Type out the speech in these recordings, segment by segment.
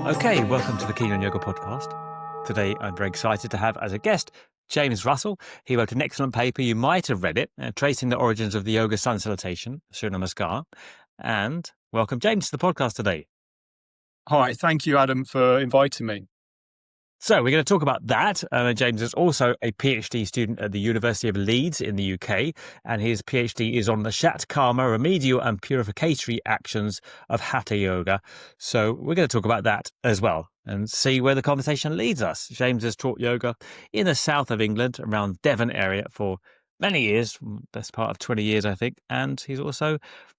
Okay, welcome to the Keen on Yoga podcast. Today, I'm very excited to have as a guest James Russell. He wrote an excellent paper, you might have read it, tracing the origins of the yoga sun salutation, Surya Namaskar. And welcome, James, to the podcast today. Hi, thank you, Adam, for inviting me. So we're going to talk about that. James is also a PhD student at the University of Leeds in the UK, and his PhD is on the Shat Karma, remedial and purificatory actions of Hatha Yoga. So we're going to talk about that as well and see where the conversation leads us. James has taught yoga in the south of England, around Devon area, for many years, best part of 20 years, I think. And he's also,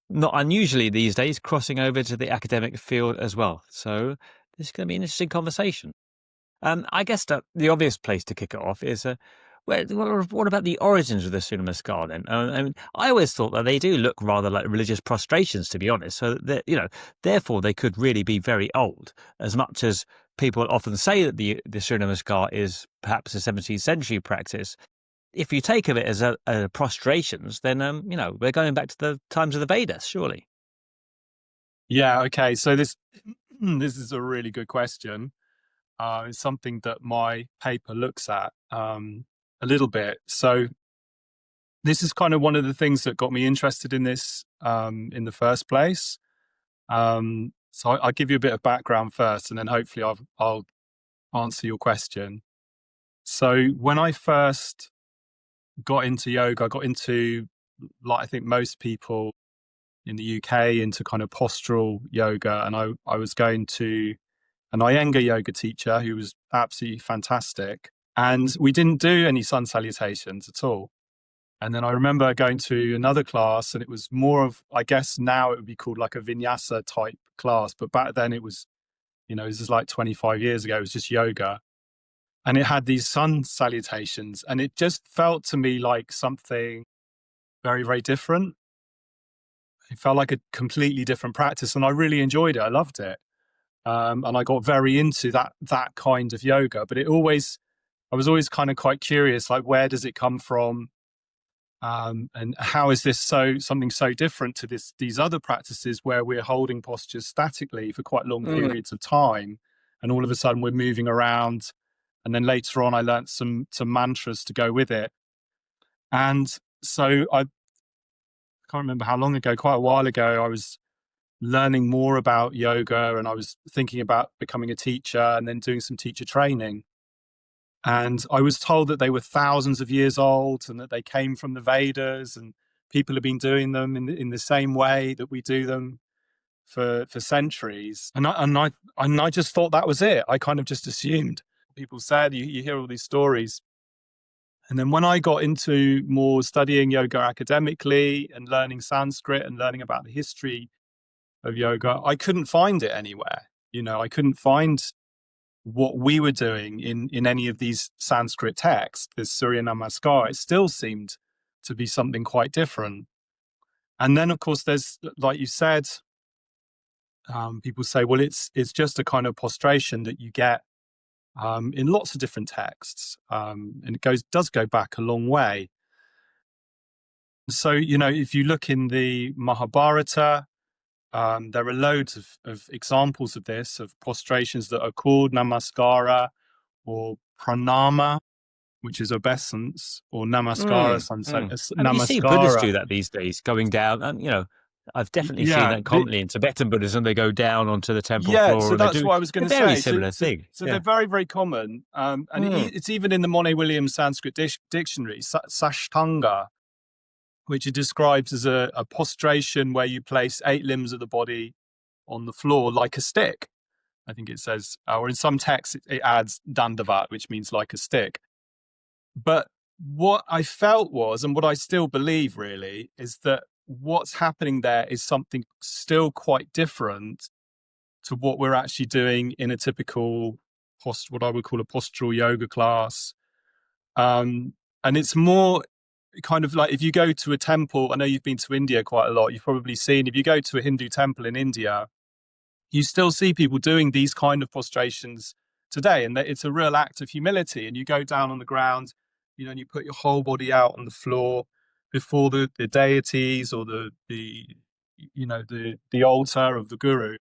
not unusually these days, crossing over to the academic field as well. So this is going to be an interesting conversation. I guess the obvious place to kick it off is, what about the origins of the Surya Namaskar then? I always thought that they do look rather like religious prostrations, to be honest. So that, therefore they could really be very old, as much as people often say that the Surya Namaskar is perhaps a 17th century practice. If you take of it as a prostrations, then we're going back to the times of the Vedas, surely. Yeah. Okay. So this is a really good question. It's something that my paper looks at a little bit. So this is kind of one of the things that got me interested in this in the first place. So I'll give you a bit of background first, and then hopefully I'll answer your question. So when I first got into yoga, I got into, like I think most people in the UK, into kind of postural yoga, and I was going to an Iyengar yoga teacher who was absolutely fantastic. And we didn't do any sun salutations at all. And then I remember going to another class, and it was more of, I guess now it would be called like a vinyasa type class. But back then it was, this is like 25 years ago, it was just yoga. And it had these sun salutations. And it just felt to me like something very, very different. It felt like a completely different practice. And I really enjoyed it. I loved it. And I got very into that kind of yoga, but I was always kind of quite curious, like, where does it come from? And how is this something so different to these other practices where we're holding postures statically for quite long periods of time, and all of a sudden we're moving around. And then later on, I learned some mantras to go with it. And so I can't remember how long ago, quite a while ago, I was learning more about yoga, and I was thinking about becoming a teacher and then doing some teacher training. And I was told that they were thousands of years old and that they came from the Vedas, and people have been doing them in the same way that we do them for centuries. And I just thought that was it. I kind of just assumed. People said, you hear all these stories. And then when I got into more studying yoga academically and learning Sanskrit and learning about the history of yoga, I couldn't find it anywhere. I couldn't find what we were doing in any of these Sanskrit texts. This Surya Namaskar, it still seemed to be something quite different. And then, of course, there's, like you said, people say, well, it's just a kind of prostration that you get in lots of different texts, and it does go back a long way. So, if you look in the Mahabharata, there are loads of examples of this, of prostrations that are called namaskara or pranama, which is obeisance, or namaskara. You see Buddhists do that these days, going down. And, I've definitely seen that commonly in Tibetan Buddhism. They go down onto the temple floor. So that's what I was going to say. Very similar thing. So they're very, very common. And it's even in the Monet Williams Sanskrit dictionary, Sashtanga, which it describes as a prostration where you place 8 limbs of the body on the floor like a stick. I think it says, or in some texts it adds dandavat, which means like a stick. But what I felt was, and what I still believe really, is that what's happening there is something still quite different to what we're actually doing in a typical what I would call a postural yoga class. And it's more kind of like, if you go to a temple, I know you've been to India quite a lot, you've probably seen, if you go to a Hindu temple in India, you still see people doing these kind of prostrations today. And it's a real act of humility. And you go down on the ground, and you put your whole body out on the floor, before the deities or the altar of the guru.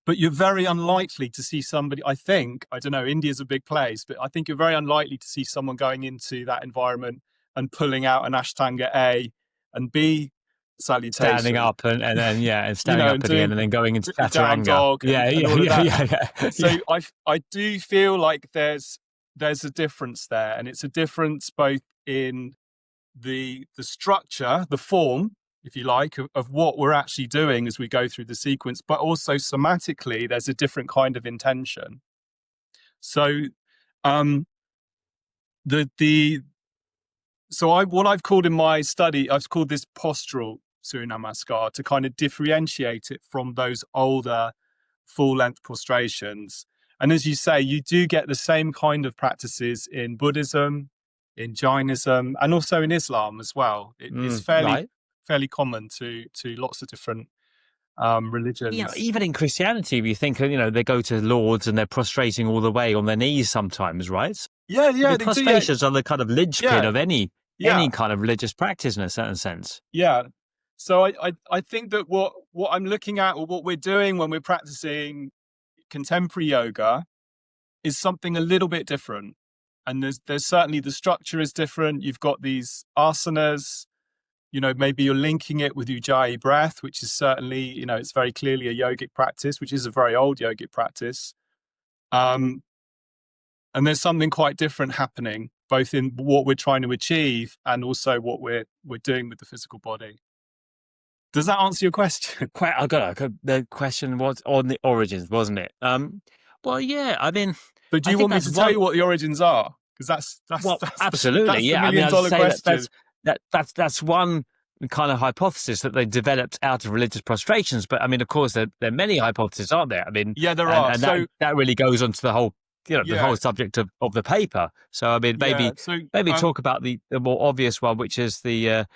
But you're very unlikely to see somebody, I think, I don't know, India's a big place, but I think you're very unlikely to see someone going into that environment and pulling out an Ashtanga A and B Standing salutation, up and then and standing up and at the end doing and then going into the down chaturanga. dog Yeah, and yeah, all of yeah, that. yeah, yeah. So I do feel like there's a difference there, and it's a difference both in the structure, the form, if you like, of what we're actually doing as we go through the sequence, but also somatically, there's a different kind of intention. So, what I've called in my study, I've called this postural Surya Namaskar to kind of differentiate it from those older full-length prostrations. And as you say, you do get the same kind of practices in Buddhism, in Jainism, and also in Islam as well. It's Right. fairly common to lots of different religions. Even in Christianity, you think, they go to Lord's and they're prostrating all the way on their knees sometimes, right? Yeah, The they do. Yeah, prostrations are the kind of linchpin yeah, of any yeah, kind of religious practice in a certain sense. yeah. So I think that what I'm looking at, or what we're doing when we're practicing contemporary yoga, is something a little bit different. And there's certainly, the structure is different. You've got these asanas, maybe you're linking it with Ujjayi breath, which is certainly, it's very clearly a yogic practice, which is a very old yogic practice. And there's something quite different happening, both in what we're trying to achieve and also what we're doing with the physical body. Does that answer your question? The question was on the origins, wasn't it? Well, yeah. I mean, But do you want me to tell you what the origins are? Because that's absolutely, that's the yeah. I mean, I'd $1,000,000 say question. that's one kind of hypothesis that they developed out of religious prostrations. But I mean, of course, there are many hypotheses, aren't there? I mean, Yeah, there are. and So that really goes on to the whole, the yeah, whole subject of the paper. So I mean, yeah. So maybe talk about the more obvious one, which is the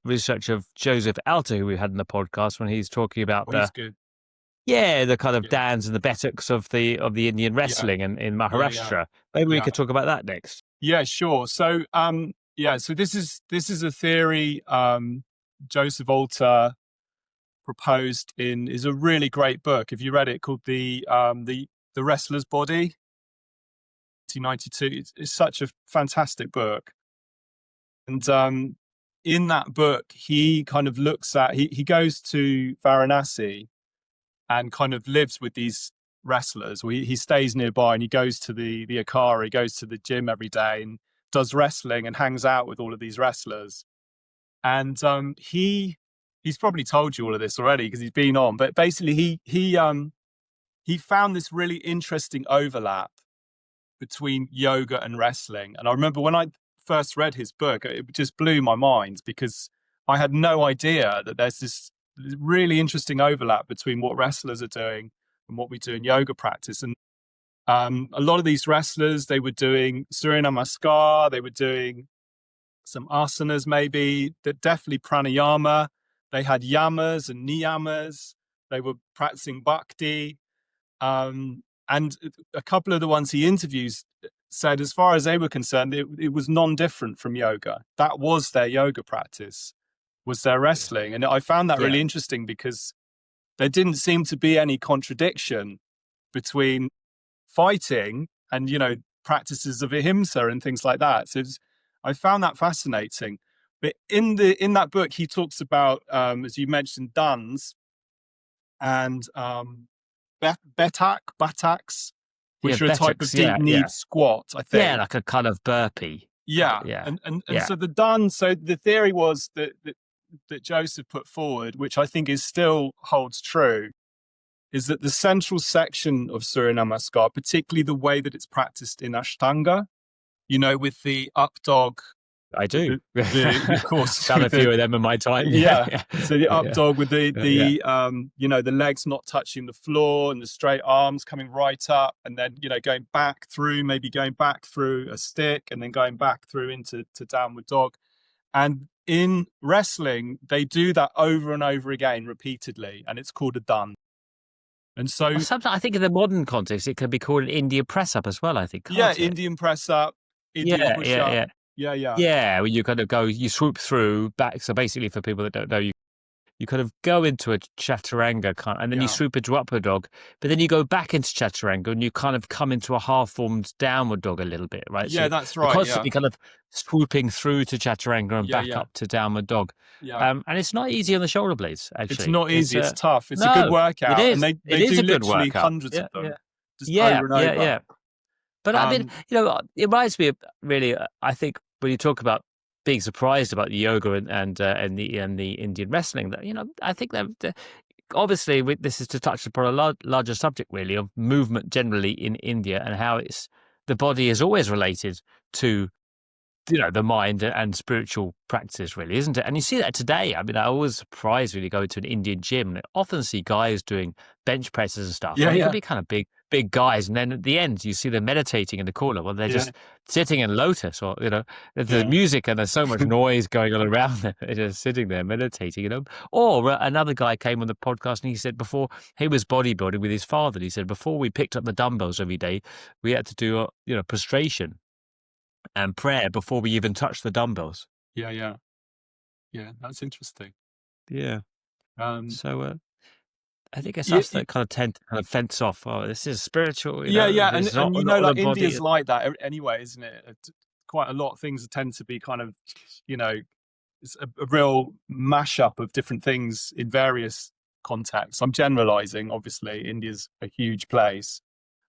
research of Joseph Alter, who we had in the podcast, when he's talking about he's good. the kind of Yeah, dans and the buttocks of the Indian yeah, wrestling in yeah. Maharashtra. Maybe we Yeah. could talk about that next. Yeah, sure. So so this is a theory Joseph Alter proposed is a really great book. If you read it, called the Wrestler's Body, 1992. It's such a fantastic book. And in that book, he kind of looks at, he goes to Varanasi and kind of lives with these wrestlers. He stays nearby and he goes to the Akara, he goes to the gym every day and does wrestling and hangs out with all of these wrestlers. And he's probably told you all of this already because he's been on, but basically he found this really interesting overlap between yoga and wrestling. And I remember when I first read his book, it just blew my mind because I had no idea that there's this really interesting overlap between what wrestlers are doing and what we do in yoga practice. And a lot of these wrestlers, they were doing Surya Namaskar, they were doing some asanas, maybe, definitely pranayama. They had yamas and niyamas. They were practicing bhakti. And a couple of the ones he interviews said, as far as they were concerned, it was non-different from yoga. That was their yoga practice, was their wrestling. And I found that really interesting because there didn't seem to be any contradiction between fighting and, practices of ahimsa and things like that. So I found that fascinating. But in that book, he talks about, as you mentioned, duns and buttocks, which are a type of deep kneed squat, I think. Yeah, like a kind of burpee. Yeah. And so the done, so the theory was that Joseph put forward, which I think still holds true, is that the central section of Surya Namaskar, particularly the way that it's practiced in Ashtanga, with the up dog. I do. Of course. Done a few of them in my time. Yeah. So the up dog with the legs not touching the floor and the straight arms coming right up, and then, going back through a stick and then going back through into downward dog. And in wrestling, they do that over and over again repeatedly, and it's called a dun. And so sometimes I think in the modern context, it can be called an Indian press up as well, I think. Indian press up, Indian push up. Yeah. Yeah, when you kind of go, you swoop through back. So basically, for people that don't know, you kind of go into a chaturanga and then you Yeah. swoop into upper dog, but then you go back into chaturanga and you kind of come into a half-formed downward dog a little bit, right? So Yeah, that's you're right. Yeah. constantly kind of swooping through to chaturanga and Yeah. back Yeah. up to downward dog. Yeah. And it's not easy on the shoulder blades, It's actually. not It's easy. It's tough. It's a good no, it workout, and is. they It they is do a good literally workout. hundreds of Yeah, yeah. them, just Yeah, over and yeah, over. yeah. But I mean, it reminds me of really. I think when you talk about being surprised about the yoga and the Indian wrestling, that I think that obviously this is to touch upon a larger subject really of movement generally in India and how the body is always related to the mind and spiritual practices, really, isn't it? And you see that today. I mean, I always surprised when you go to an Indian gym and I often see guys doing bench presses and stuff, Yeah. and they can Yeah. be kind of big guys. And then at the end, you see them meditating in the corner. Well, they're Yeah. just sitting in lotus, or there's Yeah. music and there's so much noise going on around them. They're just sitting there meditating. Or another guy came on the podcast and he said before he was bodybuilding with his father, he said before we picked up the dumbbells every day, we had to do prostration and prayer before we even touch the dumbbells. Yeah. Yeah. Yeah. That's interesting. Yeah. Um, So I think it's yeah, us that kind of tend to kind of fence off. Oh, this is spiritual, yeah, This is and not the like body. India's like that anyway, isn't it? Quite a lot of things tend to be kind of, you know, it's a real mashup of different things in various contexts. I'm generalizing, obviously. India's a huge place,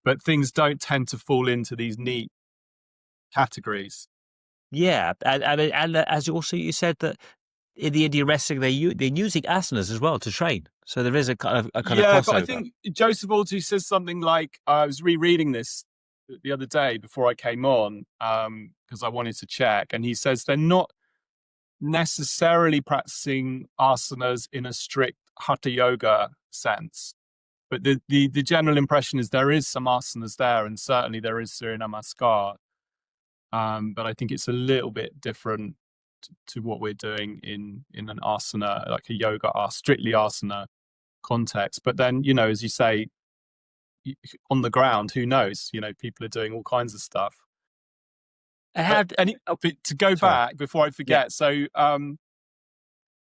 but things don't tend to fall into these neat categories. Yeah, and as you said that in the Indian wrestling they're using asanas as well to train. So there is a kind of Yeah, but I crossover. think Joseph Altu says something like, I was rereading this the other day before I came on, because I wanted to check, and he says they're not necessarily practicing asanas in a strict Hatha Yoga sense. But the general impression is there is some asanas there, and certainly there is Surya Namaskar. But I think it's a little bit different to what we're doing in an asana, like a yoga, strictly asana context. But then, as you say, on the ground, who knows? People are doing all kinds of stuff. And But to go sorry, back before I yeah. forget, so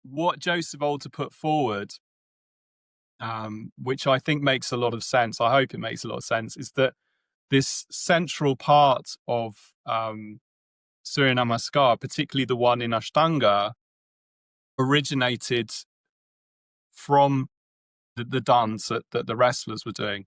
what Joseph Alter put forward, which I think makes a lot of sense, I hope it makes a lot of sense, is that this central part of Surya Namaskar, particularly the one in Ashtanga, originated from the dance that the wrestlers were doing.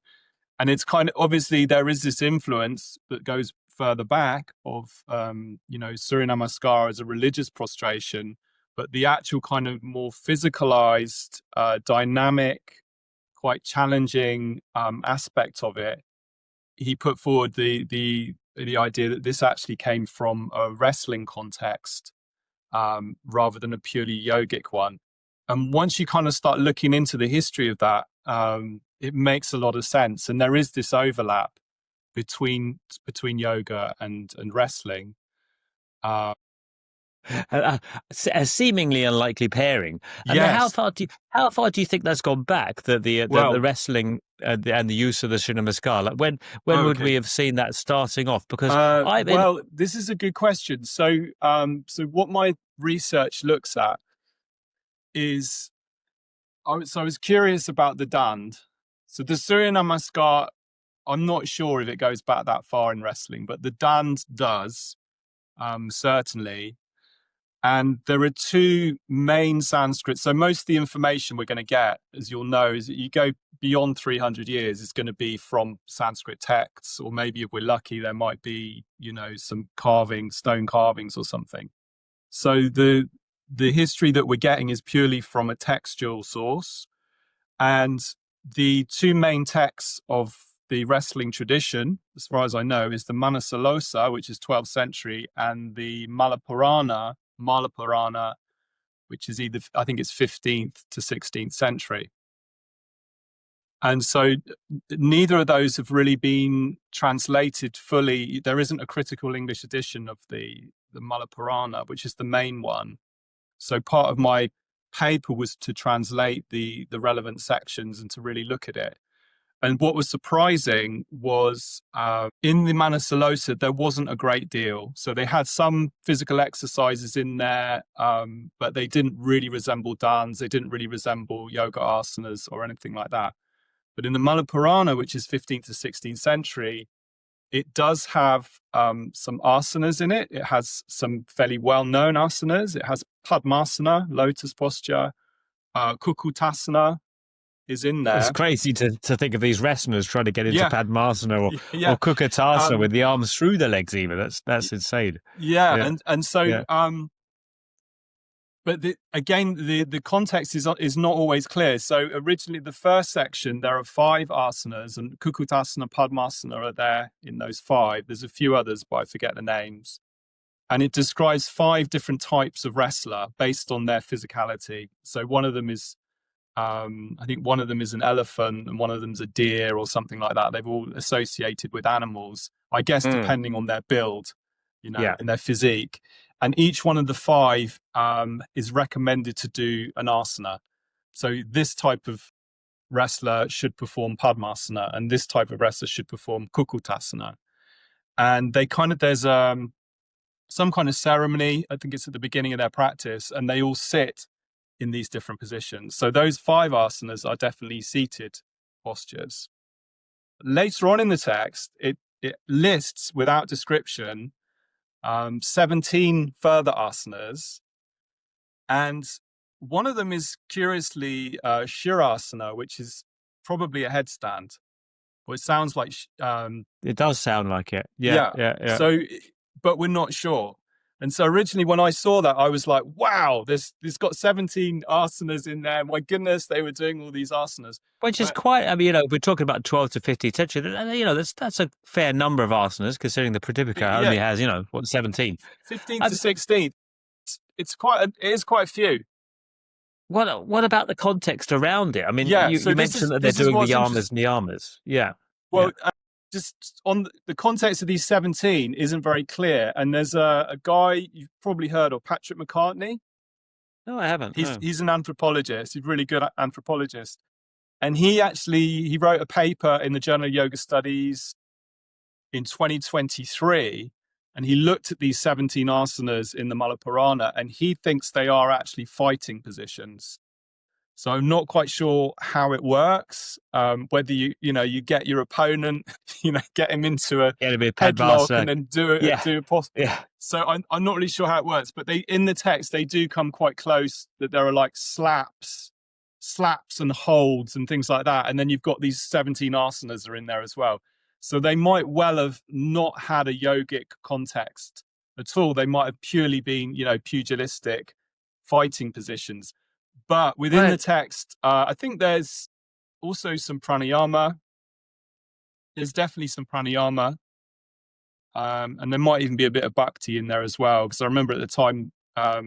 And it's kind of, obviously there is this influence that goes further back of, Surya Namaskar as a religious prostration, but the actual kind of more physicalized, dynamic, quite challenging aspect of it, he put forward the idea that this actually came from a wrestling context, rather than a purely yogic one. And once you kind of start looking into the history of that, it makes a lot of sense. And there is this overlap between yoga and wrestling. A seemingly unlikely pairing. And Yes. how far do you think that's gone back? The Well, wrestling and the use of the Surya Namaskar. Like when would we okay. have seen that starting off? Because I mean, Well, this is a good question. So what my research looks at is, I was curious about the Dand. So the Surya Namaskar, I'm not sure if it goes back that far in wrestling, but the Dand does, certainly. And there are two main Sanskrit. So most of the information we're going to get, as you'll know, is that you go beyond 300 years, it's going to be from Sanskrit texts, or maybe if we're lucky, there might be, some stone carvings or something. So the history that we're getting is purely from a textual source. And the two main texts of the wrestling tradition, as far as I know, is the Manasalosa, which is 12th century, and the Malapurana, which is I think it's 15th to 16th century. And so neither of those have really been translated fully. There isn't a critical English edition of the Malapurana, which is the main one. So part of my paper was to translate the relevant sections and to really look at it. And what was surprising was in the Manasalosa, there wasn't a great deal. So they had some physical exercises in there, but they didn't really resemble dance. They didn't really resemble yoga asanas or anything like that. But in the Malapurana, which is 15th to 16th century, it does have some asanas in it. It has some fairly well-known asanas. It has Padmasana, lotus posture, Kukutasana is in It's there. crazy to think of these wrestlers trying to get into Yeah, Padmasana yeah. or Kukutasana with the arms through the legs even. That's insane. Yeah, and so Yeah. but again, the context is not always clear. So originally, the first section, there are 5 asanas, and Kukutasana, Padmasana are there in those 5. There's a few others, but I forget the names. And it describes 5 different types of wrestler based on their physicality. So one of them is, I think one of them is an elephant, and one of them's a deer or something like that. They've all associated with animals, I guess, depending on their build, and their physique. And each one of the 5 is recommended to do an asana. So this type of wrestler should perform Padmasana, and this type of wrestler should perform Kukutasana. And they there's some kind of ceremony, I think it's at the beginning of their practice, and they all sit in these different positions. So those 5 asanas are definitely seated postures. Later on in the text, it lists without description 17 further asanas, and one of them is curiously Shirasana, which is probably a headstand. Well, it sounds like it does sound like it. Yeah. So, but we're not sure. And so originally when I saw that, I was like, wow, this got 17 asanas in there. My goodness, they were doing all these asanas. Which is quite, I mean, if we're talking about 12th to 15th century, that's a fair number of asanas, considering the Pratipika only has, 17? 15th to 16th. It is quite a few. What about the context around it? I mean, so you mentioned that they're doing the yamas and niyamas. Yeah. Well, just on the context of these 17 isn't very clear. And there's a guy you've probably heard of, Patrick McCartney. No, I haven't. He's an anthropologist. He's a really good anthropologist. And he wrote a paper in the Journal of Yoga Studies in 2023. And he looked at these 17 asanas in the Malapurana, and he thinks they are actually fighting positions. So I'm not quite sure how it works. Whether you get your opponent, get him into a headlock and then do a posture. Yeah. So I'm not really sure how it works, but in the text they do come quite close. That there are like slaps and holds and things like that, and then you've got these 17 asanas are in there as well. So they might well have not had a yogic context at all. They might have purely been, pugilistic fighting positions. But within the text, I think there's also some pranayama. There's definitely some pranayama. And there might even be a bit of bhakti in there as well. Because I remember at the time, I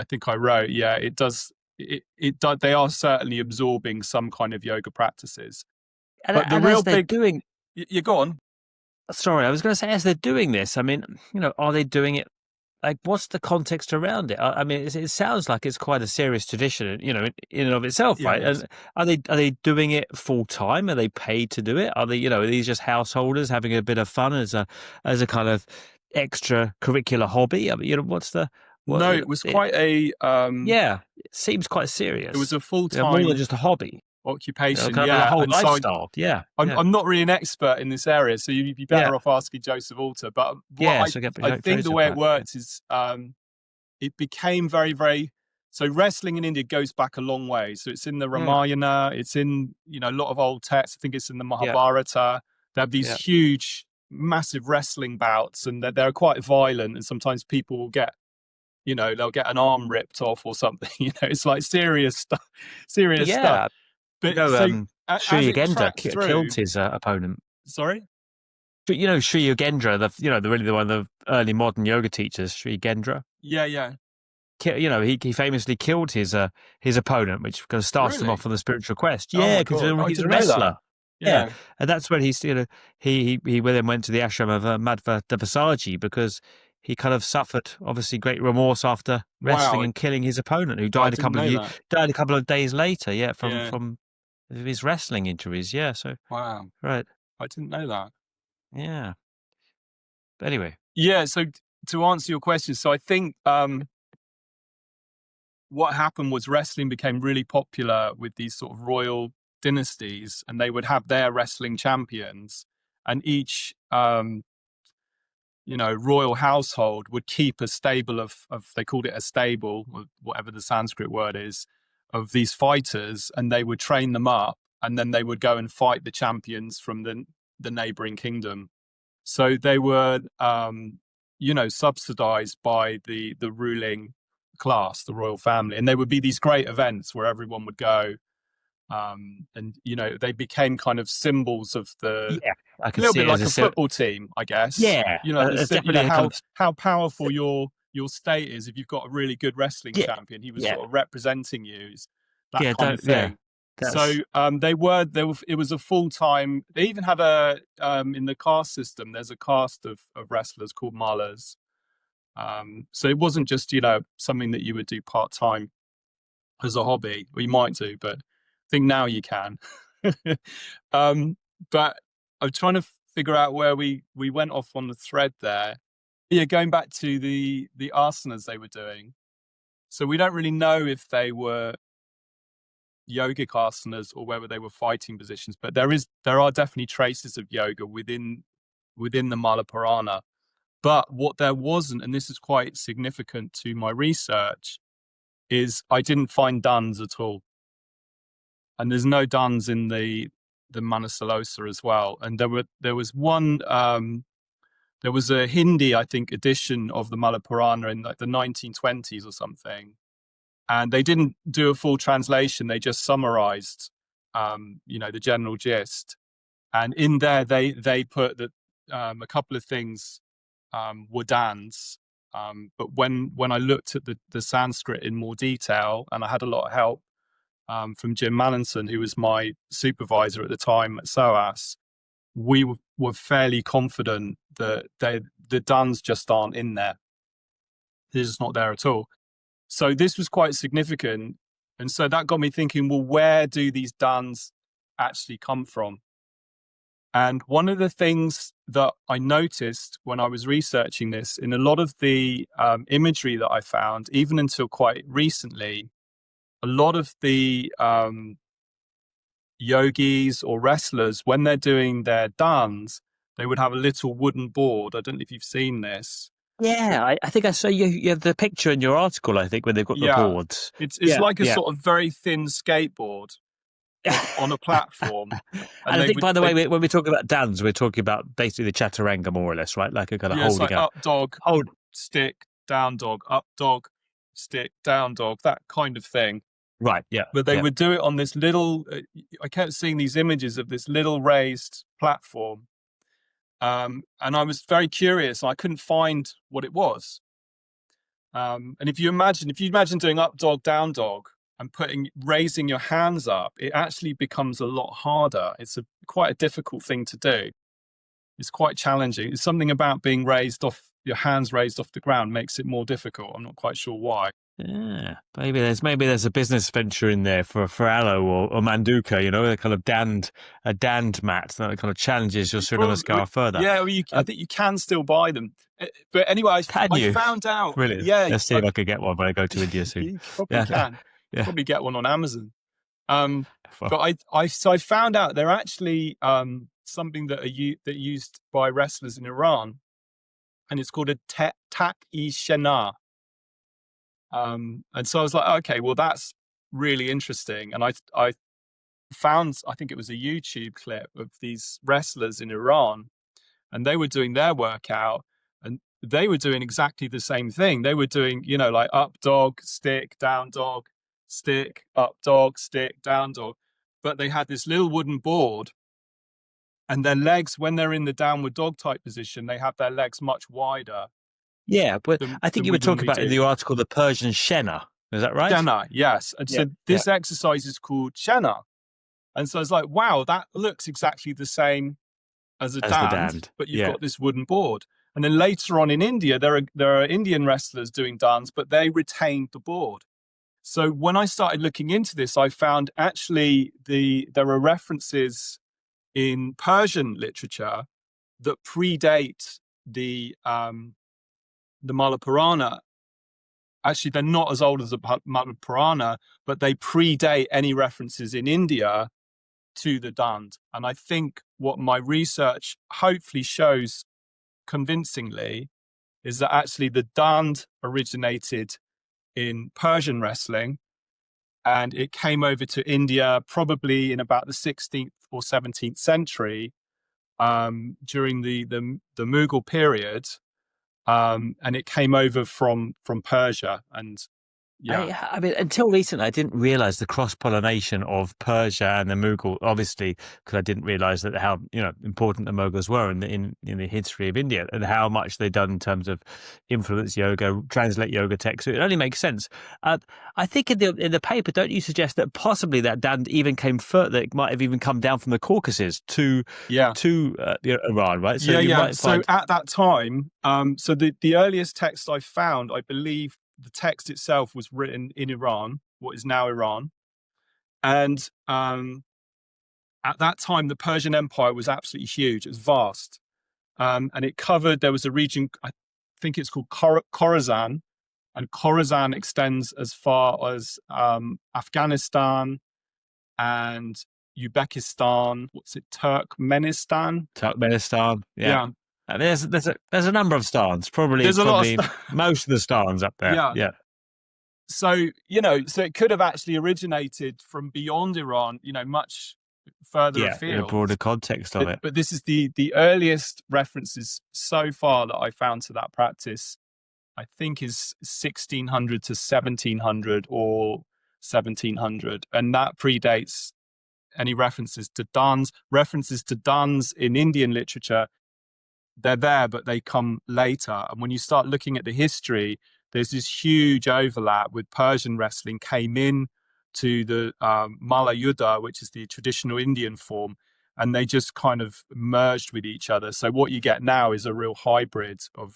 think I wrote, it does. They are certainly absorbing some kind of yoga practices. But the real big doing. You go on. Sorry, I was going to say, as they're doing this, I mean, are they doing it? Like, what's the context around it? I mean, it sounds like it's quite a serious tradition, in and of itself, right? And are they doing it full time? Are they paid to do it? Are they, are these just householders having a bit of fun as a kind of extracurricular hobby? I mean, what's the? No, it was quite a. It seems quite serious. It was a full time, more than just a hobby. Occupation, kind of a whole lifestyle. So I'm not really an expert in this area, so you'd be better off asking Joseph Alter. But I think the way it worked is it became very, very. So wrestling in India goes back a long way. So it's in the Ramayana, it's in a lot of old texts. I think it's in the Mahabharata. They have these huge, massive wrestling bouts, and they're quite violent. And sometimes people will get. They'll get an arm ripped off or something. It's like serious stuff. Stuff. But Sri Yogendra killed his opponent. Sorry? But Sri Yogendra, the one of the early modern yoga teachers, Sri Yogendra. Yeah. He famously killed his opponent, which kind of started him off on the spiritual quest. Because he's a wrestler. Yeah, and that's when he then went to the ashram of Madhva Devasaji, because he kind of suffered, obviously, great remorse after wrestling and killing his opponent, who died a couple of days later. From his wrestling injuries. Yeah. So Wow, right. I didn't know that. Yeah. But anyway. Yeah, so to answer your question, so I think what happened was wrestling became really popular with these sort of royal dynasties, and they would have their wrestling champions, and each royal household would keep a stable of they called it a stable, or whatever the Sanskrit word is, of these fighters, and they would train them up, and then they would go and fight the champions from the neighboring kingdom. So they were subsidized by the ruling class, the royal family, and there would be these great events where everyone would go, and they became kind of symbols of the Yeah, I a can little see bit it as like a football team, I guess. yeah, You know, definitely a kind how of powerful your state is if you've got a really good wrestling yeah, champion. He was yeah, sort of representing you, that yeah, kind of yeah. thing. So That's it was a full time. They even have a in the caste system. There's a caste of wrestlers called malas. So it wasn't just something that you would do part time as a hobby, or you might do, but I think now you can. um, but I'm trying to figure out where we went off on the thread there. Yeah, going back to the asanas they were doing. So we don't really know if they were yogic asanas or whether they were fighting positions, but there are definitely traces of yoga within the Mala Purana. But what there wasn't, and this is quite significant to my research, is I didn't find duns at all. And there's no duns in the Manasalosa as well. And there was one there was a Hindi, I think, edition of the Mala Purana in like the 1920s or something. And they didn't do a full translation. They just summarized the general gist. And in there they put that a couple of things were dans. But when I looked at the Sanskrit in more detail, and I had a lot of help from Jim Mallinson, who was my supervisor at the time at SOAS, we were fairly confident that the duns just aren't in there. They're just not there at all. So this was quite significant. And so that got me thinking, well, where do these duns actually come from? And one of the things that I noticed when I was researching this, in a lot of the imagery that I found, even until quite recently, a lot of the yogis or wrestlers, when they're doing their dans, they would have a little wooden board. I don't know if you've seen this. yeah. I think I saw you have the picture in your article. I think when they've got the Yeah, boards. it's Yeah, like a yeah. sort of very thin skateboard on a platform, and And I they think, would by the way, when we talk about dans, we're talking about basically the chaturanga, more or less, right? Like a kind of yeah, it's like holding up, up dog, hold. stick, down dog, up dog, stick, down dog, that kind of thing. Right. Yeah. But they Yeah. would do it on this little. I kept seeing these images of this little raised platform, and I was very curious. I couldn't find what it was. And if you imagine doing up dog, down dog, and raising your hands up, it actually becomes a lot harder. It's quite a difficult thing to do. It's quite challenging. It's something about being your hands raised off the ground makes it more difficult. I'm not quite sure why. Yeah, maybe there's a business venture in there for Aloe or Manduka, a kind of a dand mat that kind of challenges your Surya Probably, Namaskar further. yeah. Well, I think you can still buy them, but anyway, Can I you? found out. Brilliant. Yeah, Let's see if I could get one when I go to India soon. you probably Yeah, can. yeah. Probably get one on Amazon. Um, Well, but I found out they're actually something that that are used by wrestlers in Iran, and it's called a tak-e-shena. And so I was like, okay, well, that's really interesting. And I found, I think it was a YouTube clip of these wrestlers in Iran, and they were doing their workout, and they were doing exactly the same thing. They were doing, like up dog, stick, down dog, stick, up dog, stick, down dog. But they had this little wooden board, and their legs, when they're in the downward dog type position, they have their legs much wider yeah, but I think than you we were talking normally about in do. the article the Persian Shena. Is that right? Shana, yes. And Yeah, so yeah. this exercise is called Shana. And so I was like, wow, that looks exactly the same as a As the dand, dand. but you've Yeah. got this wooden board. And then later on in India, there are Indian wrestlers doing dance, but they retained the board. So when I started looking into this, I found actually there are references in Persian literature that predate the Mala Purana. Actually, they're not as old as the Mala Purana, but they predate any references in India to the Dand. And I think what my research hopefully shows convincingly is that actually the Dand originated in Persian wrestling, and it came over to India probably in about the 16th or 17th century, during the Mughal period, and it came over from Persia. And yeah, I mean, until recently, I didn't realize the cross-pollination of Persia and the Mughal, obviously, because I didn't realize that how, important the Mughals were in the history of India and how much they've done in terms of influence yoga, translate yoga texts. So it only makes sense. I think in the paper, don't you suggest that possibly that Dand even came further, it might have even come down from the Caucasus to yeah, Iran, right? So yeah, you yeah. might So find, at that time, so the earliest text I found, I believe the text itself was written in Iran, what is now Iran. And at that time, the Persian Empire was absolutely huge. It was vast. And it covered, there was a region, I think it's called Khorasan, and Khorasan extends as far as Afghanistan and Uzbekistan. What's it, Turkmenistan? Turkmenistan, yeah. Yeah, And there's a number of stans, there's a lot of probably stuff. most of the stans up there. Yeah. Yeah, So, so it could have actually originated from beyond Iran, much further yeah, in a afield. broader context of it. But this is the earliest references so far that I found to that practice, I think is 1600 to 1700 or 1700. And that predates any references to Dans. References to Dans in Indian literature, they're there, but they come later. And when you start looking at the history, there's this huge overlap with Persian wrestling came in to the Malla Yuddha, which is the traditional Indian form, and they just kind of merged with each other. So what you get now is a real hybrid of,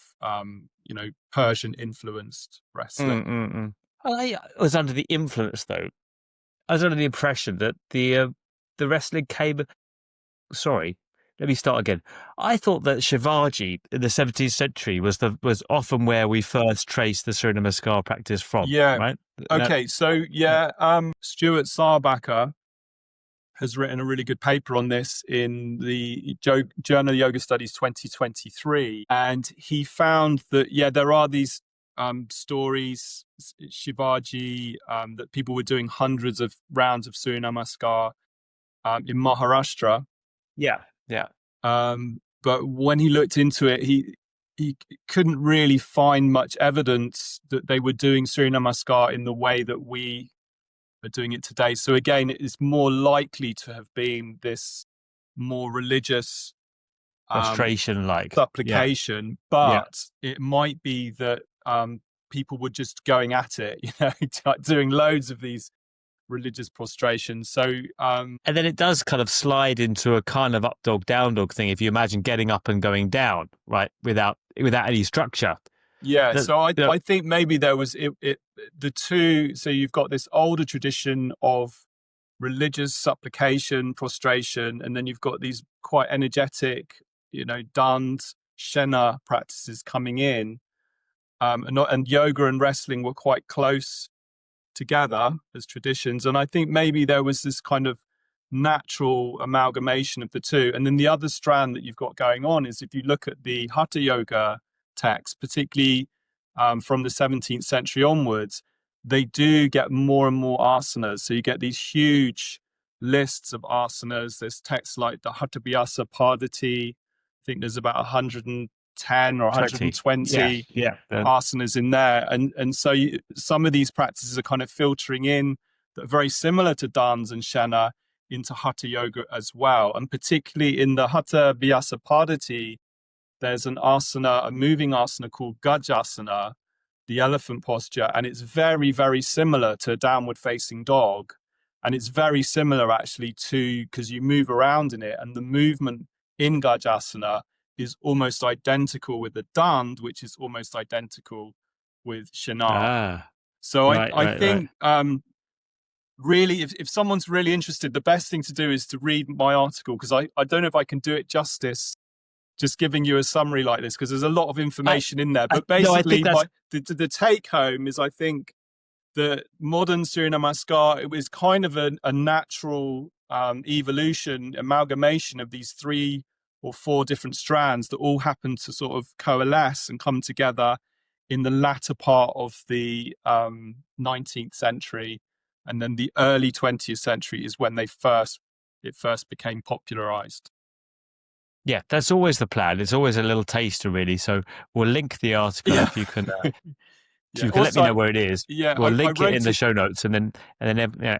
Persian influenced wrestling. I was under the influence, though. I was under the impression that the wrestling came. Sorry, let me start again. I thought that Shivaji in the 17th century was often where we first traced the Surya Namaskar practice from, Yeah. right? Okay. So Stuart Sarbacker has written a really good paper on this in the Journal of Yoga Studies 2023. And he found that, there are these stories, Shivaji, that people were doing hundreds of rounds of Surya Namaskar in Maharashtra. Yeah, yeah. But when he looked into it, he couldn't really find much evidence that they were doing Surya Namaskar in the way that we are doing it today. So again, it is more likely to have been this more religious Prostration like supplication, but it might be that people were just going at it, doing loads of these religious prostrations. So and then it does kind of slide into a kind of up dog down dog thing if you imagine getting up and going down, right, without any structure. Yeah, so I think maybe there was the two. So you've got this older tradition of religious supplication, prostration, and then you've got these quite energetic, Dand, Shena practices coming in, and yoga and wrestling were quite close together as traditions. And I think maybe there was this kind of natural amalgamation of the two. And then the other strand that you've got going on is if you look at the Hatha Yoga text, particularly from the 17th century onwards, they do get more and more asanas. So you get these huge lists of asanas. There's texts like the Hatha Padati. I think there's about 110 or 120 asanas in there. And so some of these practices are kind of filtering in that are very similar to Dans and Shena into Hatha Yoga as well. And particularly in the Hatha Padati, there's an asana, a moving asana called Gajasana, the elephant posture. And it's very, very similar to a downward facing dog. And it's very similar actually to, because you move around in it, and the movement in Gajasana is almost identical with the Dand, which is almost identical with Shana. So Right, I right, right. think really, if someone's really interested, the best thing to do is to read my article, because I don't know if I can do it justice just giving you a summary like this, because there's a lot of I, information in there. But no, I think basically, that's the take home is, I think, the modern Surya Namaskar, it was kind of a natural evolution, amalgamation of these 3 or 4 different strands that all happened to sort of coalesce and come together in the latter part of the 19th century. And then the early 20th century is when it first became popularized. yeah, that's always the plan. It's always a little taster, really. So we'll link the article Yeah. if you can. Yeah. You can let me Also, know where it is. yeah, We'll I link it in wrote the it. show notes, and then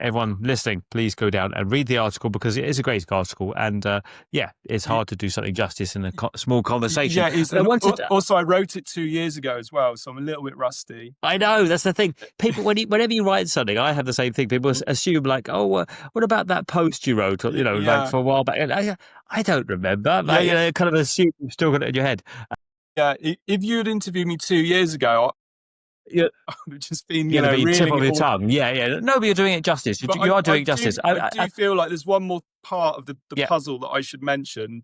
everyone listening, please go down and read the article, because it is a great article, and yeah, it's hard to do something justice in a small conversation. Yeah, But I wanted, also I wrote it 2 years ago as well, so I'm a little bit rusty. I know that's the thing. People, whenever you write something, I have the same thing. People assume like, oh, what about that post you wrote, or, like Yeah, for a while back? And I don't remember. yeah, Like, yeah, kind of assume you've still got it in your head. yeah. If you had interviewed me 2 years ago, You, I would have just been, you'd have been tip reeling of it your all. tongue. Yeah, yeah. No, but you're doing it justice. But You are doing it justice. I do feel like there's one more part of the Yeah, puzzle that I should mention,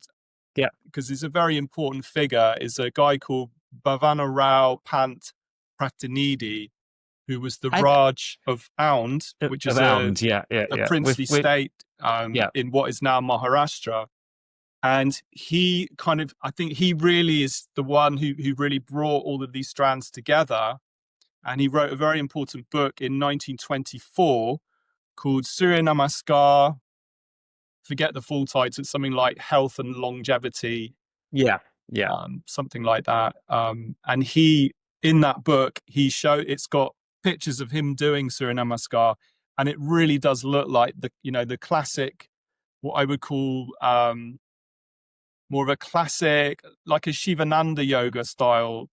yeah. because it's a very important figure. Is a guy called Bhavana Rao Pant Pratinidhi, who was the I Raj of Aund, which is around. Yeah, yeah, a yeah. princely state Yeah. in what is now Maharashtra. And he kind of, I think he really is the one who really brought all of these strands together. And he wrote a very important book in 1924 called Surya Namaskar. Forget the full title. It's something like Health and Longevity, Yeah, yeah. something like that. And he, in that book, it's got pictures of him doing Surya Namaskar, and it really does look like the classic, what I would call more of a classic, like a Shivananda yoga style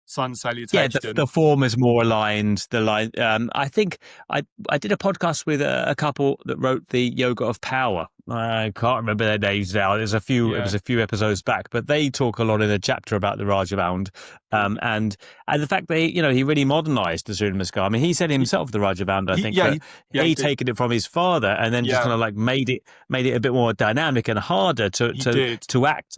sun Yeah, salutation. the form is more aligned. The line. I think I did a podcast with a couple that wrote the Yoga of Power. I can't remember their names now. There's a few. It Yeah, was a few episodes back, but they talk a lot in a chapter about the Raj of Aund, yeah. and the fact that he really modernized the Surya Namaskar. I mean, he said He, himself the Raj of Aund, I think, yeah, but he he did. taken it from his father and then just Yeah, kind of like made it a bit more dynamic and harder to he to did. to act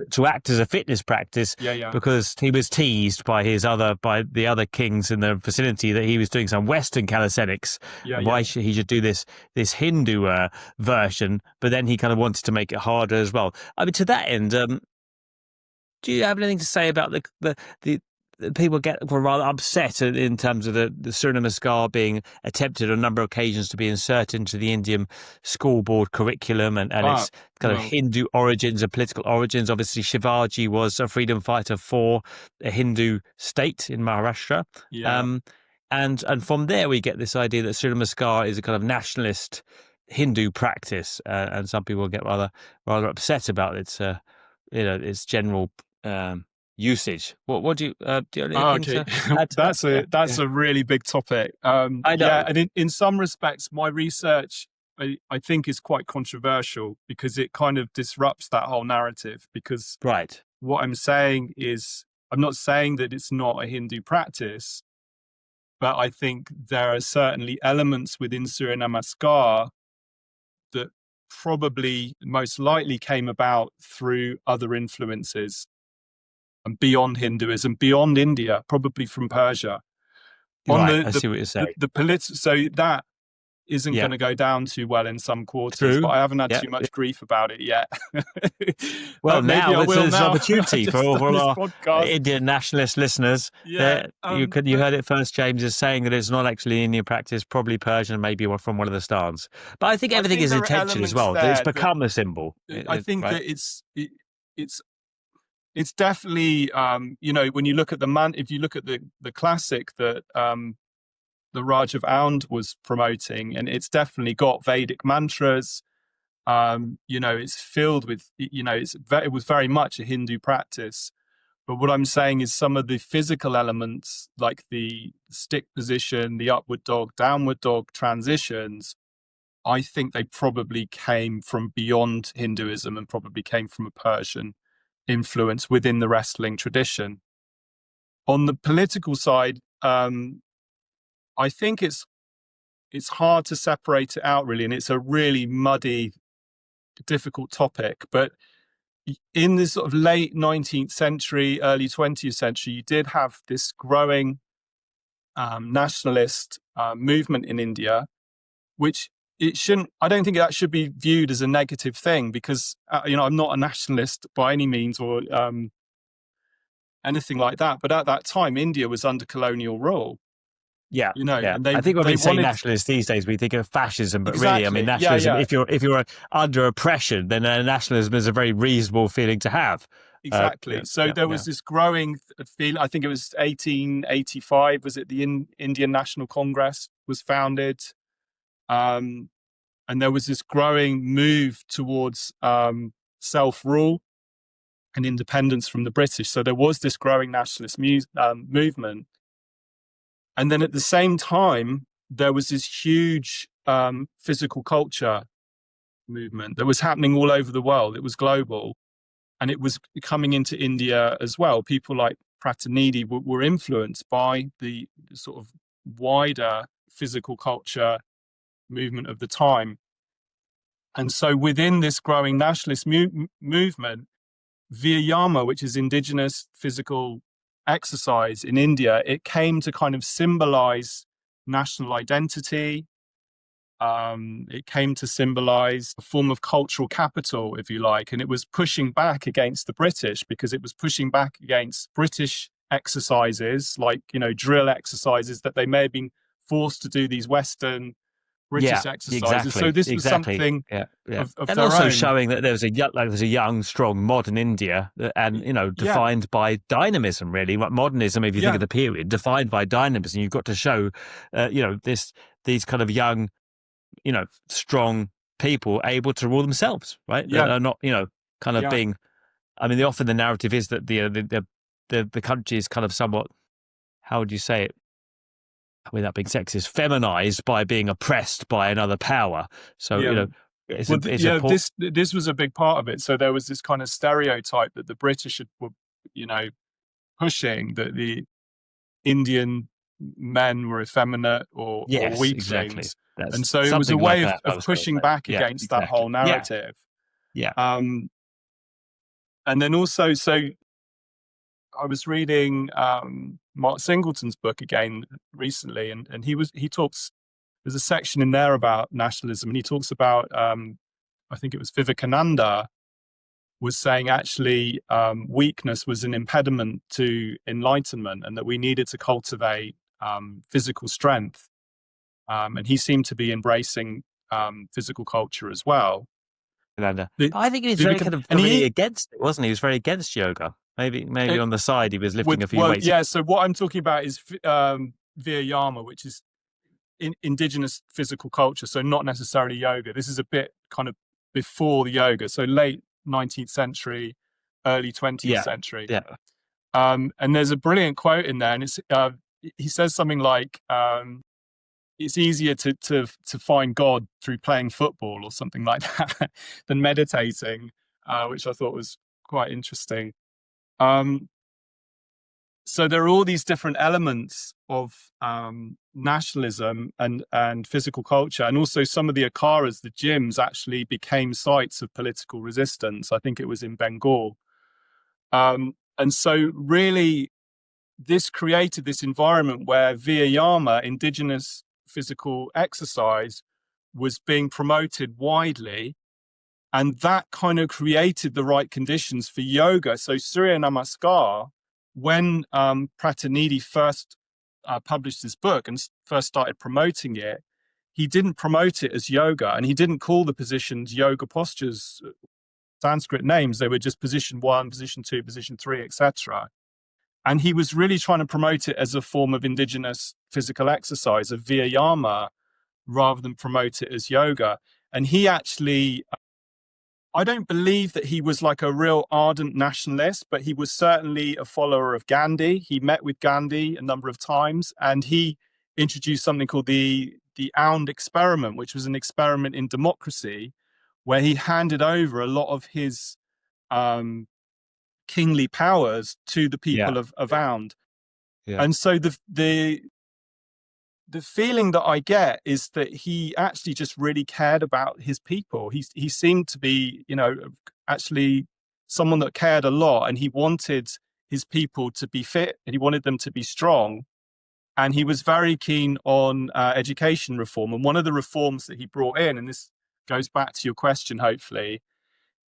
as a fitness practice, Yeah, yeah, because he was teased by the other kings in the vicinity that he was doing some Western calisthenics. yeah, Why yeah. he should do this Hindu version, but then he kind of wanted to make it harder as well. I mean, to that end, do you have anything to say about the people were rather upset in terms of the Surya Namaskar being attempted on a number of occasions to be inserted into the Indian school board curriculum, and Ah, its kind of well, Hindu origins and political origins. Obviously, Shivaji was a freedom fighter for a Hindu state in Maharashtra. yeah. Um, and from there we get this idea that Surya Namaskar is a kind of nationalist Hindu practice, and some people get rather upset about its general usage. What do you have Ah, anything okay. to add to that? Yeah, That's yeah. a really big topic. I Yeah, know. and in some respects, my research I think is quite controversial, because it kind of disrupts that whole narrative. Because Right. what I'm saying is, I'm not saying that it's not a Hindu practice, but I think there are certainly elements within Surya Namaskar that probably most likely came about through other influences and beyond Hinduism, beyond India, probably from Persia. On Right. I see what you're saying. the political, so that isn't Yeah. going to go down too well in some quarters, but True. I haven't had Yeah. too much grief about it yet. Well, Maybe I now will there's an now. I opportunity for just all done this our podcast. Indian nationalist listeners. Yeah, That you but heard it first. James is saying that it's not actually Indian practice, probably Persian, maybe from one of the stans. But I think I everything think is there are intention as elements well. That it's there that become a symbol, I think right? that it's it's definitely when you look at if you look at the classic that the Raj of Aund was promoting, and it's definitely got Vedic mantras. It's filled with, it was very much a Hindu practice. But what I'm saying is some of the physical elements, like the stick position, the upward dog, downward dog transitions, I think they probably came from beyond Hinduism and probably came from a Persian influence within the wrestling tradition. On the political side, I think it's hard to separate it out really, and it's a really muddy, difficult topic. But in the sort of late 19th century, early 20th century, you did have this growing nationalist movement in India, which I don't think that should be viewed as a negative thing, because, I'm not a nationalist by any means, or anything like that. But at that time, India was under colonial rule, Yeah, yeah. and I think when they we say wanted. nationalists these days, we think of fascism, but really, I mean, Exactly. Yeah, nationalism. yeah. If you're under oppression, then nationalism is a very reasonable feeling to have. Exactly. Yeah, So yeah, there yeah. was this growing feel. I think it was 1885. Was it the Indian National Congress was founded? Um, and there was this growing move towards self-rule and independence from the British. So there was this growing nationalist movement. And then at the same time, there was this huge physical culture movement that was happening all over the world. It was global, and it was coming into India as well. People like Pratinidi were influenced by the sort of wider physical culture movement of the time. And so within this growing nationalist movement, Vyayama, which is indigenous physical exercise in India, it came to kind of symbolize national identity. It came to symbolize a form of cultural capital, if you like, and it was pushing back against the British, because it was pushing back against British exercises, like, drill exercises that they may have been forced to do, these Western Yeah, British exercises. So exactly, this was exactly. something Yeah, yeah, of and their also own. showing that there's a young, strong, modern India, and Yeah, defined by dynamism. Really, like modernism, if you think yeah, of the period, defined by dynamism. You've got to show, these kind of young, strong people able to rule themselves, right? That yeah, are not, kind of yeah, being. I mean, often the narrative is that the country is kind of somewhat. How would you say it? Without being sexist, feminized by being oppressed by another power. So yeah. it's Well, a it's a poor, this was a big part of it. So there was this kind of stereotype that the British were, you know, pushing, that the Indian men were effeminate or yes, exactly. weaklings, and That's so it was a something like way that. I of was going to pushing say, back yeah, against that exactly. whole Yeah, narrative. yeah, Um, and then also, so I was reading Mark Singleton's book again recently, and he talks. There's a section in there about nationalism, and he talks about I think it was Vivekananda was saying, actually, weakness was an impediment to enlightenment, and that we needed to cultivate physical strength. And he seemed to be embracing physical culture as well. Fernanda. The, But I think he was very Vivekan- kind of and really he, against it, wasn't he? He was very against yoga. Maybe it, on the side he was lifting a few well, weights. yeah. So what I'm talking about is Vyayama, which is indigenous physical culture. So not necessarily yoga. This is a bit kind of before the yoga. So late 19th century, early 20th Yeah, century. yeah, And there's a brilliant quote in there, and he says something like, "It's easier to find God through playing football or something like that than meditating," which I thought was quite interesting. Um, so there are all these different elements of nationalism and physical culture, and also some of the akharas, the gyms, actually became sites of political resistance. I think it was in Bengal. And so really, this created this environment where Vyayama, indigenous physical exercise, was being promoted widely. And that kind of created the right conditions for yoga. So Surya Namaskar, when Pratinidi first published his book and first started promoting it, he didn't promote it as yoga, and he didn't call the positions yoga postures, Sanskrit names. They were just position 1, position 2, position 3, etc. And he was really trying to promote it as a form of indigenous physical exercise, of Vyayama, rather than promote it as yoga. And he actually, I don't believe that he was like a real ardent nationalist, but he was certainly a follower of Gandhi. He met with Gandhi a number of times, and he introduced something called the Aund experiment, which was an experiment in democracy, where he handed over a lot of his um, kingly powers to the yeah, people of Aund. yeah. And so the feeling that I get is that he actually just really cared about his people. He seemed to be, actually someone that cared a lot, and he wanted his people to be fit and he wanted them to be strong. And he was very keen on education reform. And one of the reforms that he brought in, and this goes back to your question, hopefully,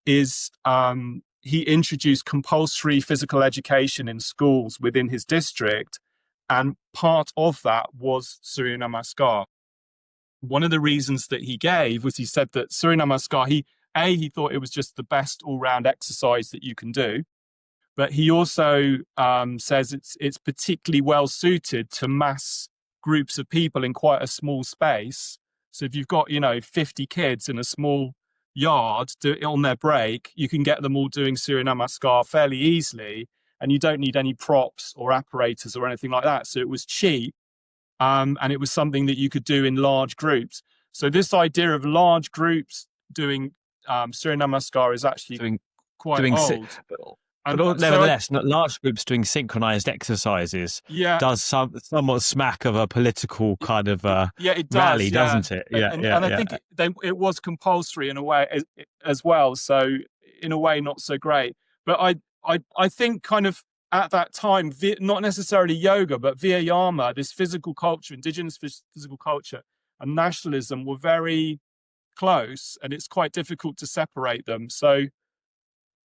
is he introduced compulsory physical education in schools within his district. And part of that was Surya Namaskar. One of the reasons that he gave was he said that Surya Namaskar, he thought it was just the best all-round exercise that you can do. But he also says it's particularly well suited to mass groups of people in quite a small space. So if you've got, 50 kids in a small yard on their break, you can get them all doing Surya Namaskar fairly easily, and you don't need any props or apparatus or anything like that. So it was cheap, and it was something that you could do in large groups. So this idea of large groups doing Surya Namaskar is actually quite old. But nevertheless, large groups doing synchronized exercises does somewhat smack of a political kind of rally, doesn't it? And I think it was compulsory in a way as well. So in a way, not so great. But I think kind of at that time, not necessarily yoga, but Vyayama, this physical culture, indigenous physical culture, and nationalism were very close, and it's quite difficult to separate them. So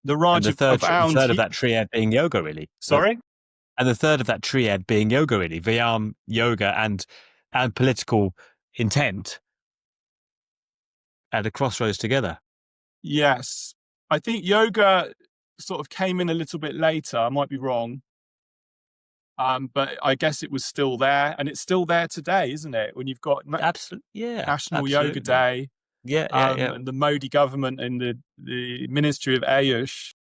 the Raj of Aund, the third of that triad being yoga, really. Sorry? And the third of that triad being yoga, really. Vyayam, yoga, and political intent at a crossroads together. Yes. I think yoga sort of came in a little bit later. I might be wrong. But I guess it was still there, and it's still there today, isn't it? When you've got National Yoga Day. And the Modi government and the Ministry of Ayush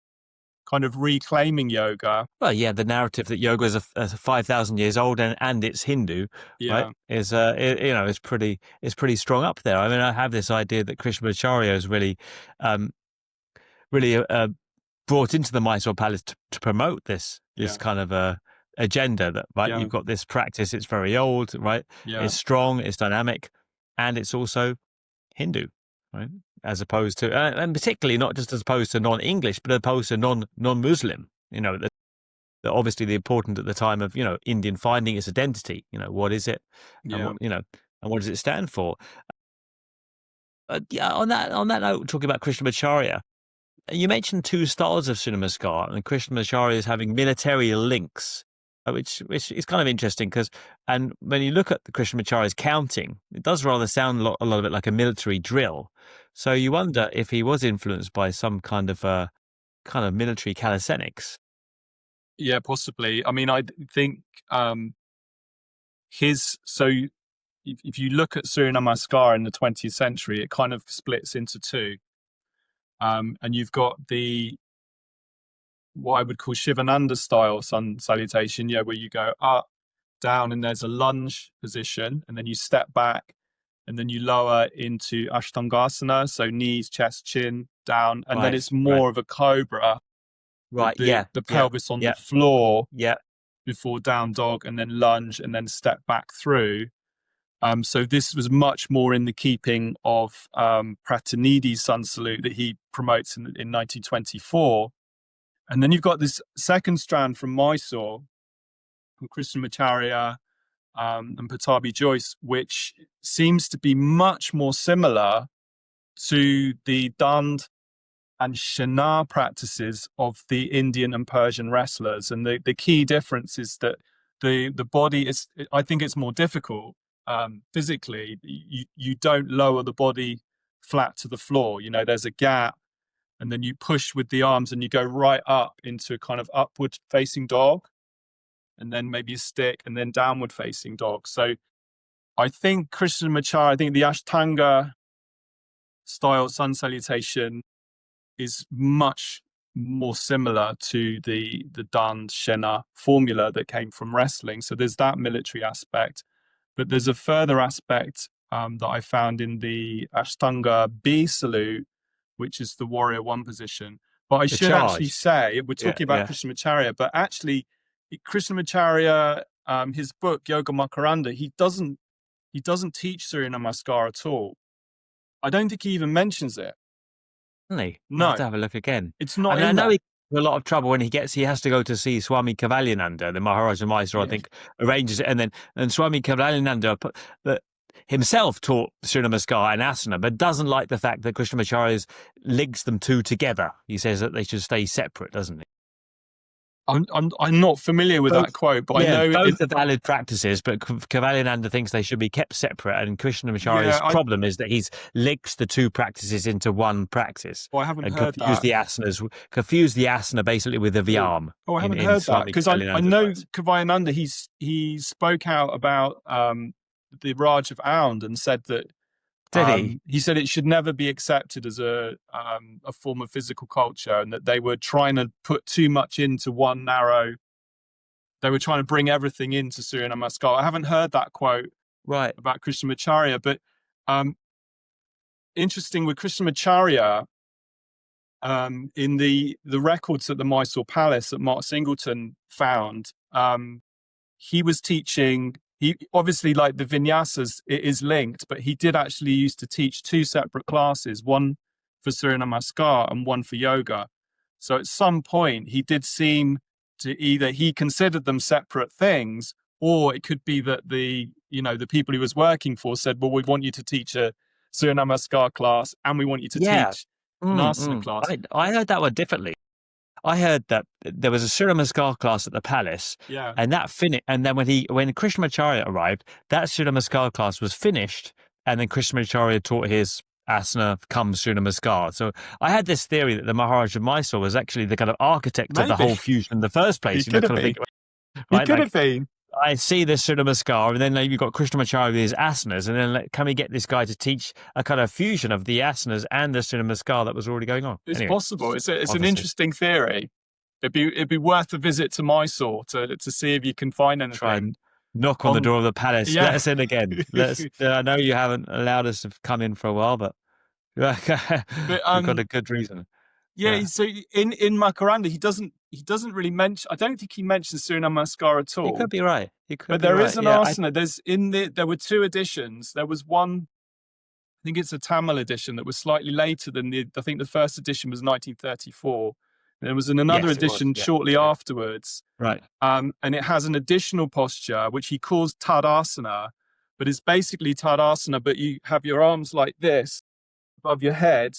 kind of reclaiming yoga. Well, the narrative that yoga is 5,000 years old and it's Hindu, right? Is is pretty strong up there. I mean, I have this idea that Krishnamacharya is really brought into the Mysore Palace to promote this kind of agenda that you've got this practice. It's very old, right? It's strong, it's dynamic, and it's also Hindu, right? As opposed to, and particularly not just as opposed to non-English, but opposed to non-Muslim. Obviously the important at the time of Indian finding its identity. What is it? And and what does it stand for? On that note, talking about Krishnamacharya, you mentioned two styles of Surya Namaskar, and Krishnamacharya is having military links. Which is kind of interesting and when you look at the Krishnamacharya's counting, it does rather sound a lot of it like a military drill. So you wonder if he was influenced by some kind of military calisthenics. Yeah, possibly. I mean, I think if you look at Surya Namaskar in the 20th century, it kind of splits into two. And you've got what I would call Shivananda style sun salutation, where you go up, down, and there's a lunge position, and then you step back, and then you lower into Ashtangasana, so knees, chest, chin, down, and then it's more of a cobra. Right, the pelvis on the floor. Yeah. Before down dog, and then lunge, and then step back through. So this was much more in the keeping of Pratinidi's sun salute that he promotes in 1924. And then you've got this second strand from Mysore, from Krishnamacharya and Patabi Joyce, which seems to be much more similar to the Dand and Shana practices of the Indian and Persian wrestlers. And the key difference is that the body is, I think it's more difficult physically. You don't lower the body flat to the floor. There's a gap, and then you push with the arms and you go right up into a kind of upward facing dog, and then maybe a stick, and then downward facing dog. So I think Krishnamacharya, the Ashtanga style sun salutation is much more similar to the Dand Shena formula that came from wrestling. So there's that military aspect, but there's a further aspect that I found in the Ashtanga B salute, which is the warrior one position. But I should actually say, we're talking about Krishnamacharya, but actually Krishnamacharya, his book, Yoga Makaranda, he doesn't he doesn't teach Surya Namaskar at all. I don't think he even mentions it. Really? I'll have No, to have a look again. it's I not mean, I in know there. he's in a lot of trouble when he has to go to see Swami Kavalinanda, the Maharaja Mysore, I Yeah. think, arranges it, and Swami Kavalinanda himself taught Surya Namaskar and asana, but doesn't like the fact that Krishnamacharya links them two together. He says that they should stay separate, doesn't he? I'm not familiar with Both, that quote, but I yeah, know both are valid practices, but Kavalinanda thinks they should be kept separate, and yeah, Krishnamacharya's problem is that he's linked the two practices into one practice I haven't and heard that. confused the asana basically with the Oh, vyam I haven't in heard that Swami because I Kavalinanda's know words. Kavayananda. He spoke out about the Raj of Aund and said that Did he? he said it should never be accepted as a form of physical culture, and that they were trying to put too much into one narrow. They were trying to bring everything into Surya Namaskar. I haven't heard that quote Right. about Krishnamacharya, but interesting with Krishnamacharya, in the records at the Mysore Palace that Mark Singleton found, he was teaching. He obviously, like the vinyasas, it is linked, but he did actually used to teach two separate classes, one for Surya Namaskar and one for yoga. So at some point, he did seem to either he considered them separate things, or it could be that the people he was working for said, "Well, we want you to teach a Surya Namaskar class, and we want you to Yeah. teach an asana class." I heard that one differently. I heard that there was a Surya Namaskar class at the palace, Yeah, and that finished. And then when Krishnamacharya arrived, that Surya Namaskar class was finished, and then Krishnamacharya taught his asana come Surya Namaskar. So I had this theory that the Maharaja of Mysore was actually the kind of architect of the maybe whole fusion in the first he place. could have Kind of been. think, He right? could have Like been. I see this Surya Namaskar, and then like, you've got Krishnamacharya with his asanas, and then can we get this guy to teach a kind of fusion of the asanas and the Surya Namaskar that was already going on? It's Anyway, possible. It's an obviously. interesting theory. It'd be worth a visit to Mysore to see if you can find Try anything and knock on the on. door of the palace. Let Yeah, us in again. Let's. I know you haven't allowed us to come in for a while, but but we've got a good reason. yeah. Yeah, So in Makaranda, he doesn't really mention. I don't think he mentions Surya Namaskar at you could all. be right. You could But be there is right. an Yeah, asana. There were two editions. There was one. I think it's a Tamil edition that was slightly later than I think the first edition was 1934. There was another yes, it was. edition Yeah, shortly yeah. afterwards. Right. And it has an additional posture, which he calls Tadasana, but it's basically Tadasana, but you have your arms like this above your head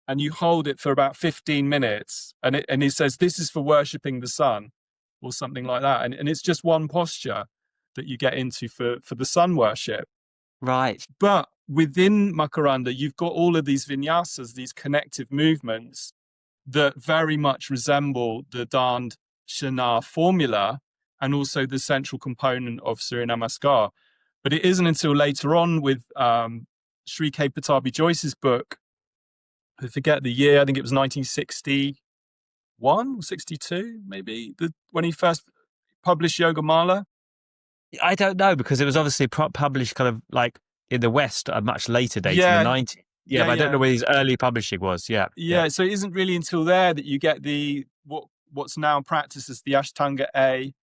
and you hold it for about 15 minutes. And he says, this is for worshipping the sun or something like that. And it's just one posture that you get into for the sun worship. Right. But within Makaranda, you've got all of these vinyasas, these connective movements that very much resemble the Dand Shana formula and also the central component of Surya Namaskar. But it isn't until later on with Sri K. Patabi Joyce's book, I forget the year, I think it was 1961 or 62, maybe, when he first published Yoga Mala. I don't know because it was obviously published kind of like in the West at a much later date in the Yeah, 90s. Yeah, yeah, but I don't know yeah. where his early publishing was. Yeah, yeah. Yeah, so it isn't really until there that you get what's now practiced as the Ashtanga A,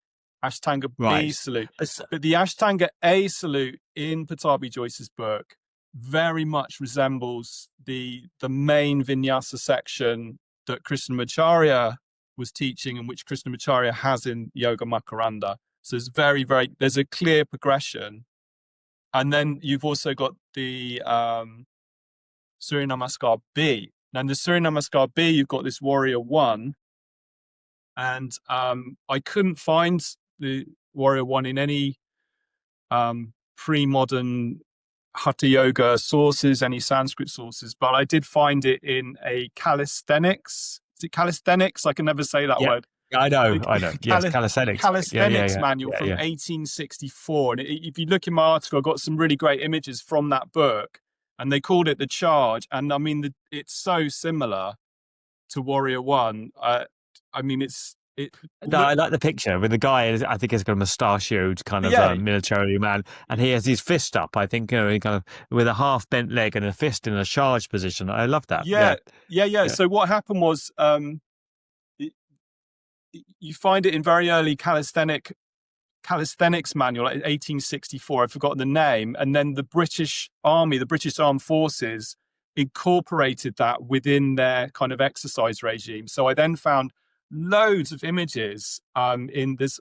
Ashtanga B Right. salute. It's- But the Ashtanga A salute in Patabi Joyce's book very much resembles the main vinyasa section that Krishnamacharya was teaching and which Krishnamacharya has in Yoga Makaranda. So it's there's a clear progression. And then you've also got the Surya Namaskar B. Now in the Surya Namaskar B, you've got this Warrior 1. And I couldn't find the Warrior 1 in any pre-modern Hatha Yoga sources, any Sanskrit sources, but I did find it in a calisthenics. Is it calisthenics? I can never say that yeah. word. I know. Yes, calisthenics. Calisthenics Yeah, manual yeah, from yeah. 1864. And if you look in my article, I've got some really great images from that book. And they called it the Charge. And I mean, it's so similar to Warrior 1. I mean, No, I like the picture with the guy. I think he's got a mustachioed kind of yeah, military man, and he has his fist up. I think he kind of with a half bent leg and a fist in a charge position. I love that. yeah, Yeah, yeah. yeah. So what happened was, you find it in very early calisthenic calisthenics manual, like 1864. I've forgotten the name. And then the British Army, the British Armed Forces, incorporated that within their kind of exercise regime. So I then found loads of images in this,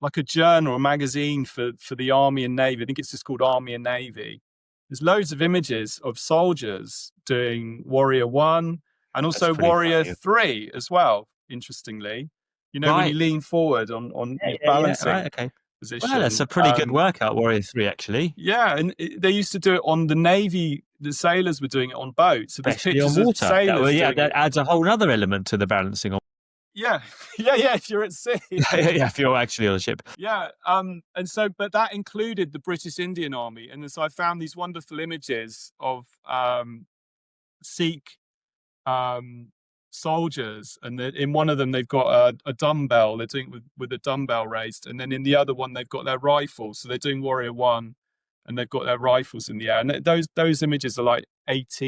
like a journal or magazine for the Army and Navy. I think it's just called Army and Navy. There's loads of images of soldiers doing Warrior 1 and also Warrior funny. 3 as well, interestingly. You know, when you lean forward on your balancing right, okay. position. Well, that's a pretty good workout, Warrior 3, actually. Yeah, and they used to do it on the Navy. The sailors were doing it on boats. So there's Especially pictures on of water. sailors That adds a whole other element to the balancing. Yeah, if you're at sea. If you're actually on a ship. Yeah, and so, but that included the British Indian Army. And so I found these wonderful images of Sikh soldiers, and in one of them they've got a dumbbell. They're doing it with a dumbbell raised, and then in the other one they've got their rifles. So they're doing Warrior 1, and they've got their rifles in the air. And those images are like late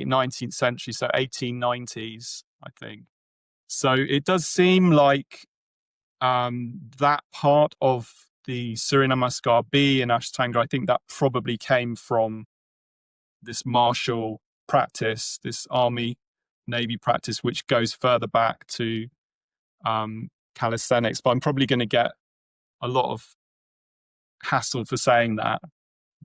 19th century, so 1890s, I think. So it does seem like that part of the Surya Namaskar B and Ashtanga, I think that probably came from this martial practice, this Army Navy practice, which goes further back to calisthenics. But I'm probably going to get a lot of hassle for saying that,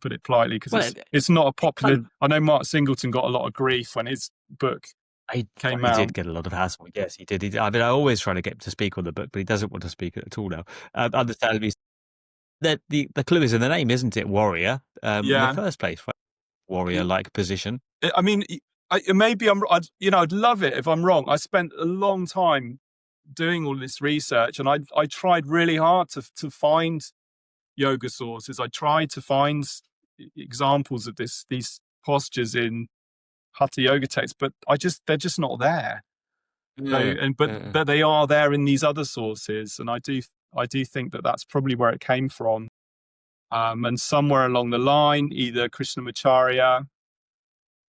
put it politely, because it's not a popular. I know Mark Singleton got a lot of grief when his book came out. He did get a lot of hassle. Yes, he did. I mean, I always try to get to speak on the book, but he doesn't want to speak at all now. Understandably, the clue is in the name, isn't it? Warrior. In the first place, right? Warrior-like position. I mean, maybe I'd love it if I'm wrong. I spent a long time doing all this research, and I tried really hard to find yoga sources. I tried to find examples of these postures in Hatha Yoga texts, but they're just not there. But they are there in these other sources, and I do think that that's probably where it came from. And somewhere along the line, either Krishnamacharya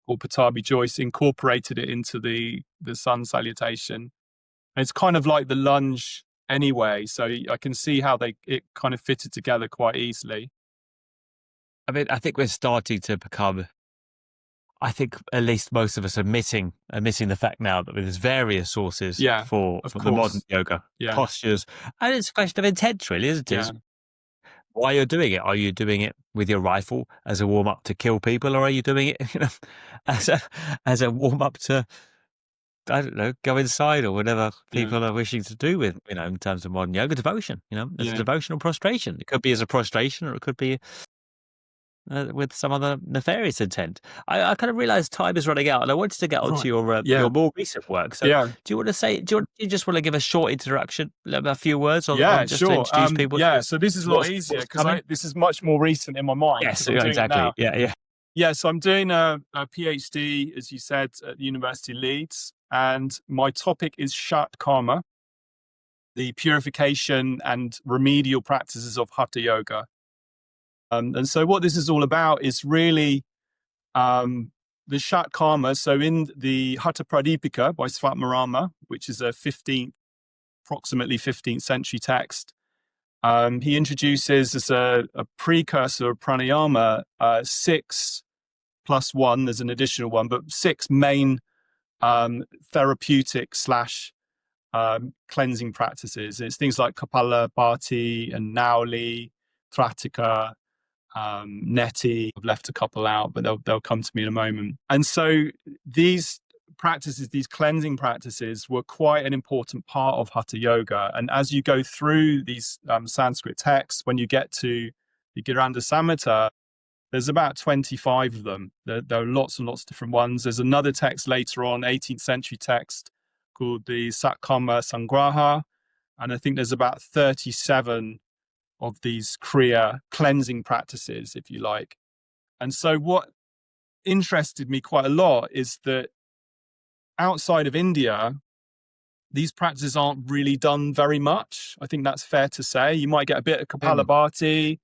or Patabi Joyce incorporated it into the sun salutation. And it's kind of like the lunge anyway, so I can see how it kind of fitted together quite easily. I mean, I think we're starting to become, I think at least most of us are missing the fact now that there's various sources for the modern yoga postures. And it's a question of intent, really, isn't it? Why you're doing it. Are you doing it with your rifle as a warm-up to kill people, or are you doing it as a warm-up to, I don't know, go inside or whatever people are wishing to do with, in terms of modern yoga devotion, as a devotional prostration. It could be as a prostration, or it could be with some other nefarious intent. I kind of realised time is running out, and I wanted to get onto your more recent work. So, do you want to say? Do you just want to give a short introduction, a few words on just to introduce people? So this is a lot easier because this is much more recent in my mind. Yes, exactly. Yeah. So I'm doing a PhD, as you said, at the University of Leeds, and my topic is Shat Karma, the purification and remedial practices of Hatha Yoga. And so what this is all about is really the Shat Karma. So in the Hatha Pradipika by Svatmarama, which is a approximately 15th century text, he introduces as a precursor of pranayama 6 plus 1, there's an additional one, but 6 main therapeutic / cleansing practices. It's things like Kapalabhati and Nauli, Tratika, Neti. I've left a couple out, but they'll come to me in a moment. And so these practices, these cleansing practices, were quite an important part of Hatha Yoga. And as you go through these Sanskrit texts, when you get to the Giranda Samhita, there's about 25 of them. There are lots and lots of different ones. There's another text later on, 18th century text, called the Satkarma Sangraha. And I think there's about 37 of these Kriya cleansing practices, if you like. And so what interested me quite a lot is that outside of India, these practices aren't really done very much. I think that's fair to say. You might get a bit of Kapalabhati.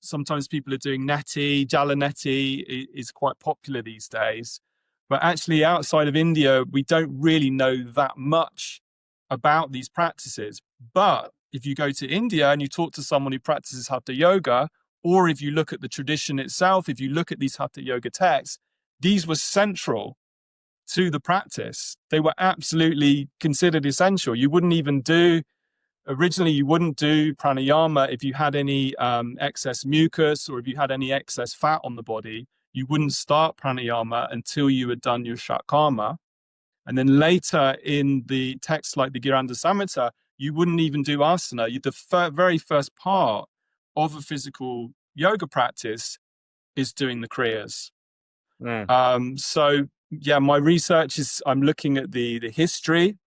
Sometimes people are doing Neti. Jala Neti is quite popular these days. But actually, outside of India, we don't really know that much about these practices. But if you go to India and you talk to someone who practices Hatha Yoga, or if you look at the tradition itself, if you look at these Hatha Yoga texts, these were central to the practice. They were absolutely considered essential. Originally you wouldn't do pranayama if you had any excess mucus, or if you had any excess fat on the body. You wouldn't start pranayama until you had done your Shat Karma. And then later in the texts like the Giranda Samhita, you wouldn't even do asana. The very first part of a physical yoga practice is doing the kriyas. So yeah, my research is, I'm looking at the history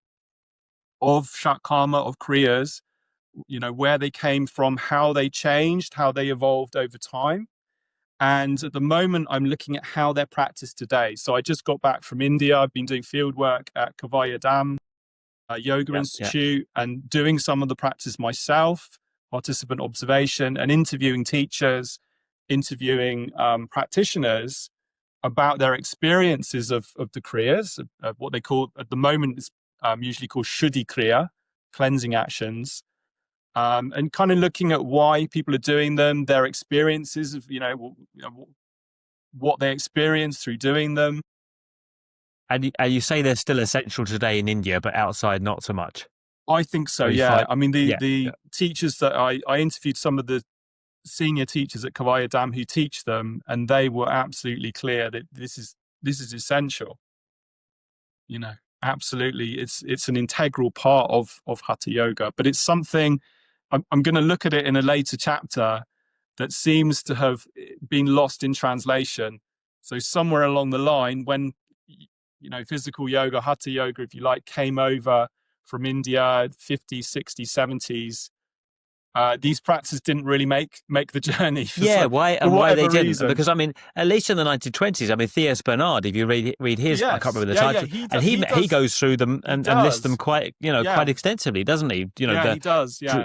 of Shat Karma, of kriyas, where they came from, how they changed, how they evolved over time. And at the moment, I'm looking at how they're practiced today. So I just got back from India. I've been doing field work at Kavaya Dam Yoga Institute, and doing some of the practice myself, participant observation, and interviewing teachers, interviewing practitioners about their experiences of the kriyas, what they call at the moment is usually called Shuddhi Kriya, cleansing actions. And kind of looking at why people are doing them, their experiences of, what they experience through doing them. And you say they're still essential today in India, but outside not so much. I think so, yeah. I mean, the teachers that I interviewed, some of the senior teachers at Kavaya Dam who teach them, and they were absolutely clear that this is essential. Absolutely, it's an integral part of Hatha Yoga, but it's something I'm going to look at it in a later chapter that seems to have been lost in translation. So somewhere along the line, when physical yoga, Hatha Yoga, if you like, came over from India, 50s, 60s, 70s, these practices didn't really make the journey. Why they didn't? Reason. Because I mean, at least in the 1920s, I mean, Theus Bernard, if you read his, I can't remember the title, he goes through them and lists them quite extensively, doesn't he? He does. Yeah.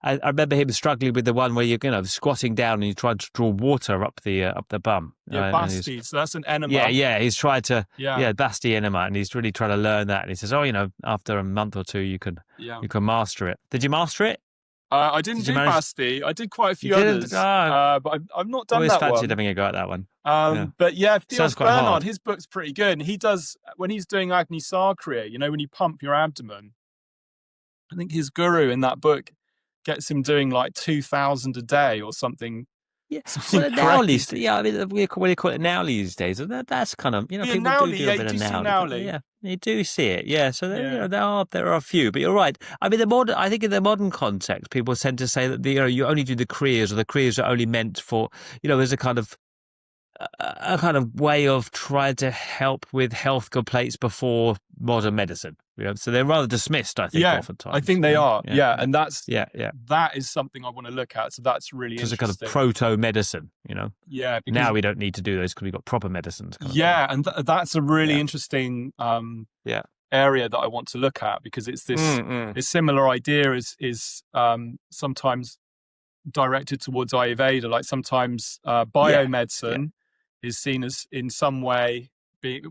I remember him struggling with the one where you're squatting down and you try to draw water up the bum. Basti. So that's an enema. Yeah. He's tried to Basti enema, and he's really trying to learn that. And he says, after a month or two, you can master it. Did you master it? I didn't do Basti. I did quite a few others, but I've not done that one. Always fancied having a go at that one. But Theos Bernard, his book's pretty good. And he does, when he's doing Agni Kriya, when you pump your abdomen, I think his guru in that book gets him doing like 2,000 a day or something. Yeah, well, Nauli, I mean, we call it Nauli these days. That's kind of, people Nauli, do a bit of Nauli. Yeah, you do see it. Yeah, so there are a few, but you're right. I mean, I think in the modern context, people tend to say that you only do the kriyas, or the kriyas are only meant for, there's a kind of way of trying to help with health complaints before modern medicine. So they're rather dismissed, I think, oftentimes. I think they are. And that is something I want to look at. So that's really interesting. It's a kind of proto-medicine, Yeah. Now we don't need to do those because we've got proper medicines. And that's a really interesting area that I want to look at, because it's this a similar idea is sometimes directed towards Ayurveda. Like sometimes biomedicine is seen as in some way it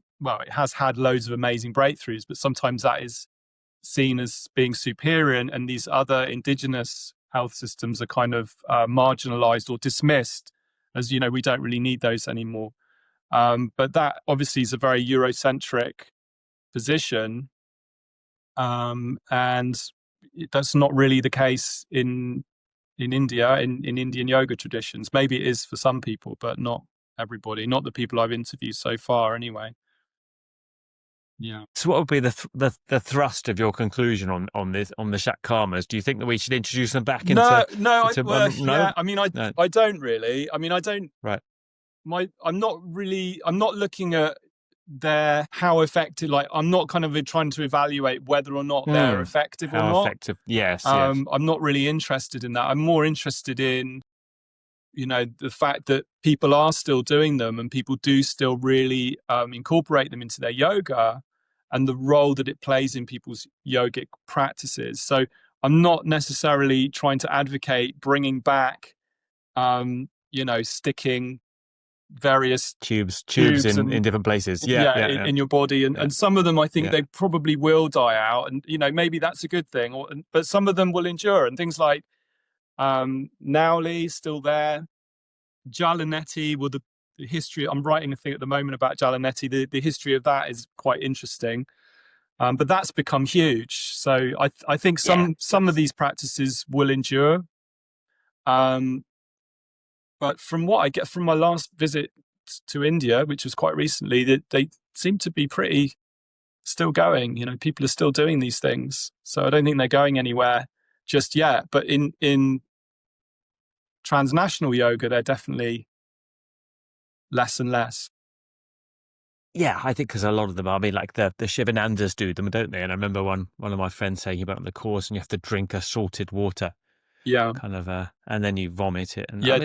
has had loads of amazing breakthroughs, but sometimes that is seen as being superior, and these other indigenous health systems are kind of marginalized or dismissed as, we don't really need those anymore. But that obviously is a very Eurocentric position. And that's not really the case in India, in Indian yoga traditions. Maybe it is for some people, but not everybody, not the people I've interviewed so far anyway. Yeah. So what would be the thrust of your conclusion on the Shat Karmas? Do you think that we should introduce them back into I mean, I don't really. I mean, I don't. Right. I'm not looking at how effective. Like, I'm not kind of trying to evaluate whether or not they're effective or not. How effective? Yes. I'm not really interested in that. I'm more interested in, the fact that people are still doing them, and people do still really incorporate them into their yoga, and the role that it plays in people's yogic practices. So I'm not necessarily trying to advocate bringing back, sticking various tubes tubes in and different places. Yeah, yeah, yeah. in your body, Yeah. and some of them I think Yeah. they probably will die out, and maybe that's a good thing, but some of them will endure, and things like Nauli still there, Jalanetti. Well, the history, I'm writing a thing at the moment about Jalanetti. The history of that is quite interesting, but that's become huge. So I think Yeah. some of these practices will endure. But from what I get from my last visit to India, which was quite recently, that they seem to be pretty still going. People are still doing these things, so I don't think they're going anywhere just yet. But in transnational yoga, they're definitely less and less. Yeah, I think because a lot of them, I mean, like the Shivanandas do them, don't they? And I remember one of my friends saying about on the course, and you have to drink a salted water, Yeah, kind of, and then you vomit it. And yeah,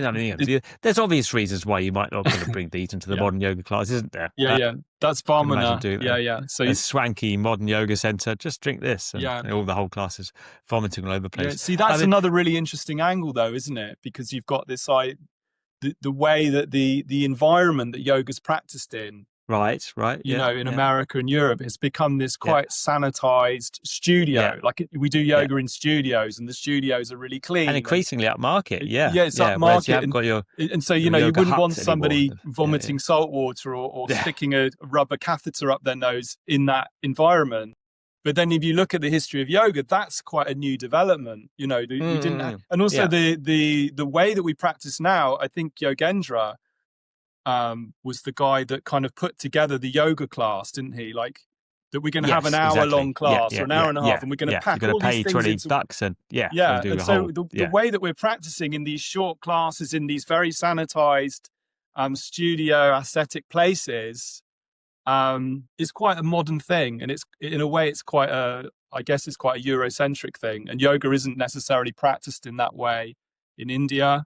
there's obvious reasons why you might not want to bring these into the yeah, modern yoga class, isn't there? yeah. That's I can imagine Vamana. doing Yeah, yeah. So a swanky modern yoga center. Just drink this, and yeah, all the whole class is vomiting all over the yeah. place. See, I that's mean, another really interesting angle, though, isn't it? Because you've got this the way that the environment that yoga's practiced in, right, yeah, in yeah, America and Europe, it's become this yeah, quite sanitized studio. yeah, Like we do yeah. yoga in studios, and the studios are really And clean, and increasingly upmarket, yeah, yeah, it's yeah. Whereas you upmarket, haven't got your and so you yoga wouldn't want huts anymore. somebody Yeah, vomiting salt water or yeah. sticking a rubber catheter up their nose in that environment. But then, if you look at the history of yoga, that's quite a new development. We didn't, and also Yeah. the way that we practice now. I think Yogendra was the guy that kind of put together the yoga class, didn't he? Like that we're going to have an Yes, hour exactly. long Yeah, class or yeah, an yeah, hour and a half, yeah, and we're going to yeah. You're pack going to all these pay things $20 into. and and Yeah, do and a so whole the way that we're practicing in these short classes in these very sanitized studio aesthetic places is quite a modern thing, and it's in a way it's quite a I guess it's quite a Eurocentric thing, and yoga isn't necessarily practiced in that way in India.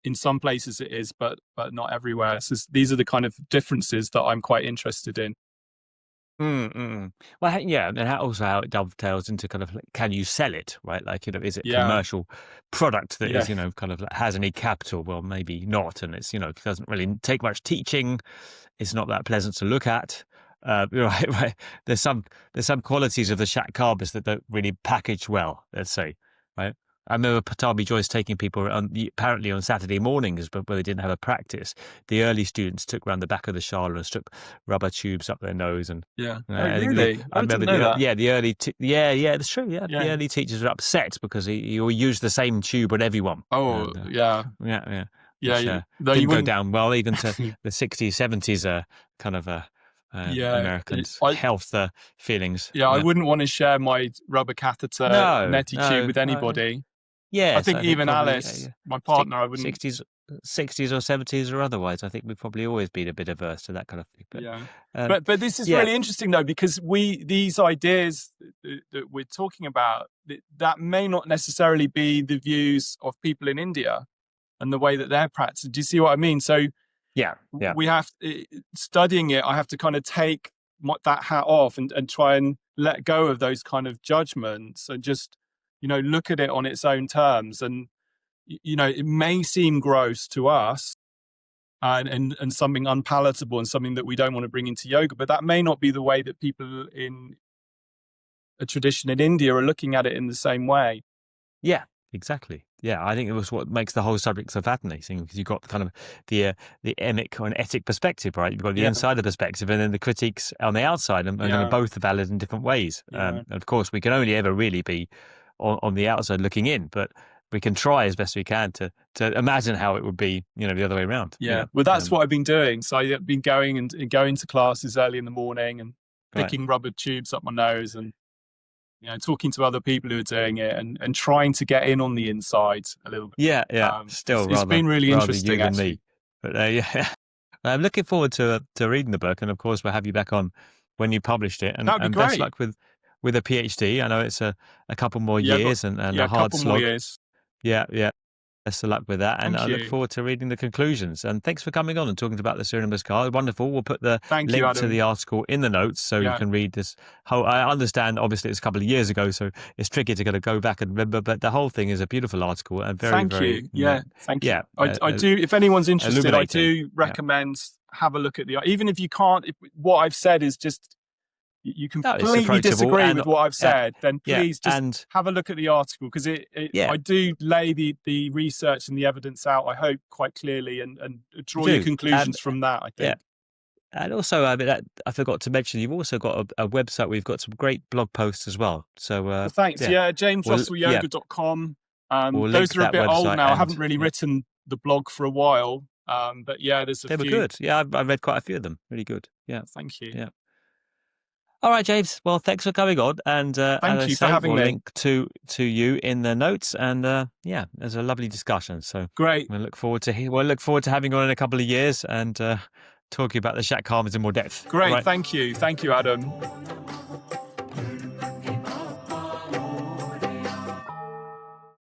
In some places it is, but not everywhere. So these are the kind of differences that I'm quite interested in. Well, yeah, and how it dovetails into kind of like, can you sell it, right? Like, is it Yeah, commercial product that yeah, is, kind of has any capital? Well, maybe not, and it's, doesn't really take much teaching. It's not that pleasant to look at. Right, right. There's some qualities of the Shat Karmas that don't really package well. Let's say, right. I remember Patabi Joyce taking people apparently on Saturday mornings, but where they didn't have a practice. The early students took round the back of the shala and stuck rubber tubes up their nose, and yeah. Oh, I think really? I I didn't remember know that. the early yeah, that's true. Yeah, the Yeah. early teachers were upset because he will use the same tube on everyone, Oh, and yeah, yeah, yeah. which Though you didn't go wouldn't. down well even to the 60s, 70s kind of Yeah, Americans' I health feelings. yeah, I Yeah. wouldn't want to share my rubber catheter No, neti tube no. with anybody. I Yes, think I think even probably Alice, my partner, I wouldn't. 60s, 60s or 70s or otherwise. I think we've probably always been a bit averse to that kind of thing. But Yeah, um, but this is yeah, really interesting though, because these ideas that we're talking about, that may not necessarily be the views of people in India and the way that they're practicing. Do you see what I mean? So yeah, yeah. we have studying it. I have to kind of take that hat off and try and let go of those kind of judgments and just look at it on its own terms. And it may seem gross to us and something unpalatable and something that we don't want to bring into yoga, but that may not be the way that people in a tradition in India are looking at it in the same way. Yeah, exactly. Yeah, I think it was what makes the whole subject so fascinating, because you've got kind of the emic or an etic perspective, right? You've got the Yeah, insider perspective, and then the critiques on the outside, and kind of yeah, both valid in different ways. yeah, And of course, we can only ever really be on the outside looking in, but we can try as best we can to imagine how it would be, the other way around. yeah. Well, that's what I've been doing. So I've been going and going to classes early in the morning and Right. picking rubber tubes up my nose and talking to other people who are doing it and trying to get in on the inside a little bit. Yeah, yeah. Still It's been really rather interesting, you than actually. me. But yeah, I'm looking forward to reading the book, and of course we'll have you back on when you published it. That'd be And best great. luck with a PhD. I know it's a couple more Yeah, years and yeah, a a hard couple more slog. years. Yeah, yeah. Best of luck with that, and Thank I look you. forward to reading the conclusions. And thanks for coming on and talking about the Surya Namaskar. Wonderful. We'll put the Thank you, link to the Adam. article in the notes so you Yeah. can read this whole. I understand, obviously, it's a couple of years ago, so it's tricky to kind of go back and remember. But the whole thing is a beautiful article and very, Thank very, you. Yeah, thank you. yeah, I do. If anyone's interested, I illuminating. do recommend have a look at even if you can't. If what I've said is just you completely disagree with what I've said, then please just have a look at the article, because I do lay the research and the evidence out, I hope, quite clearly, and draw your conclusions from that, I think. Yeah. And also, I mean, I forgot to mention, you've also got a website where you've got some great blog posts as well. So, well, thanks. Yeah, jamesrussellyoga.com. Those are a bit old now. I haven't really written the blog for a while. But yeah, there's a few. They were good. Yeah, I read quite a few of them. Really good. Yeah. Thank you. Yeah. All right, James. Well, thanks for coming on, and thank you for having me. We'll link to you in the notes, and yeah, there's a lovely discussion. So great. We'll look forward to having you on in a couple of years and talking about the Shat Karmas in more depth. Great. Right. Thank you, Adam.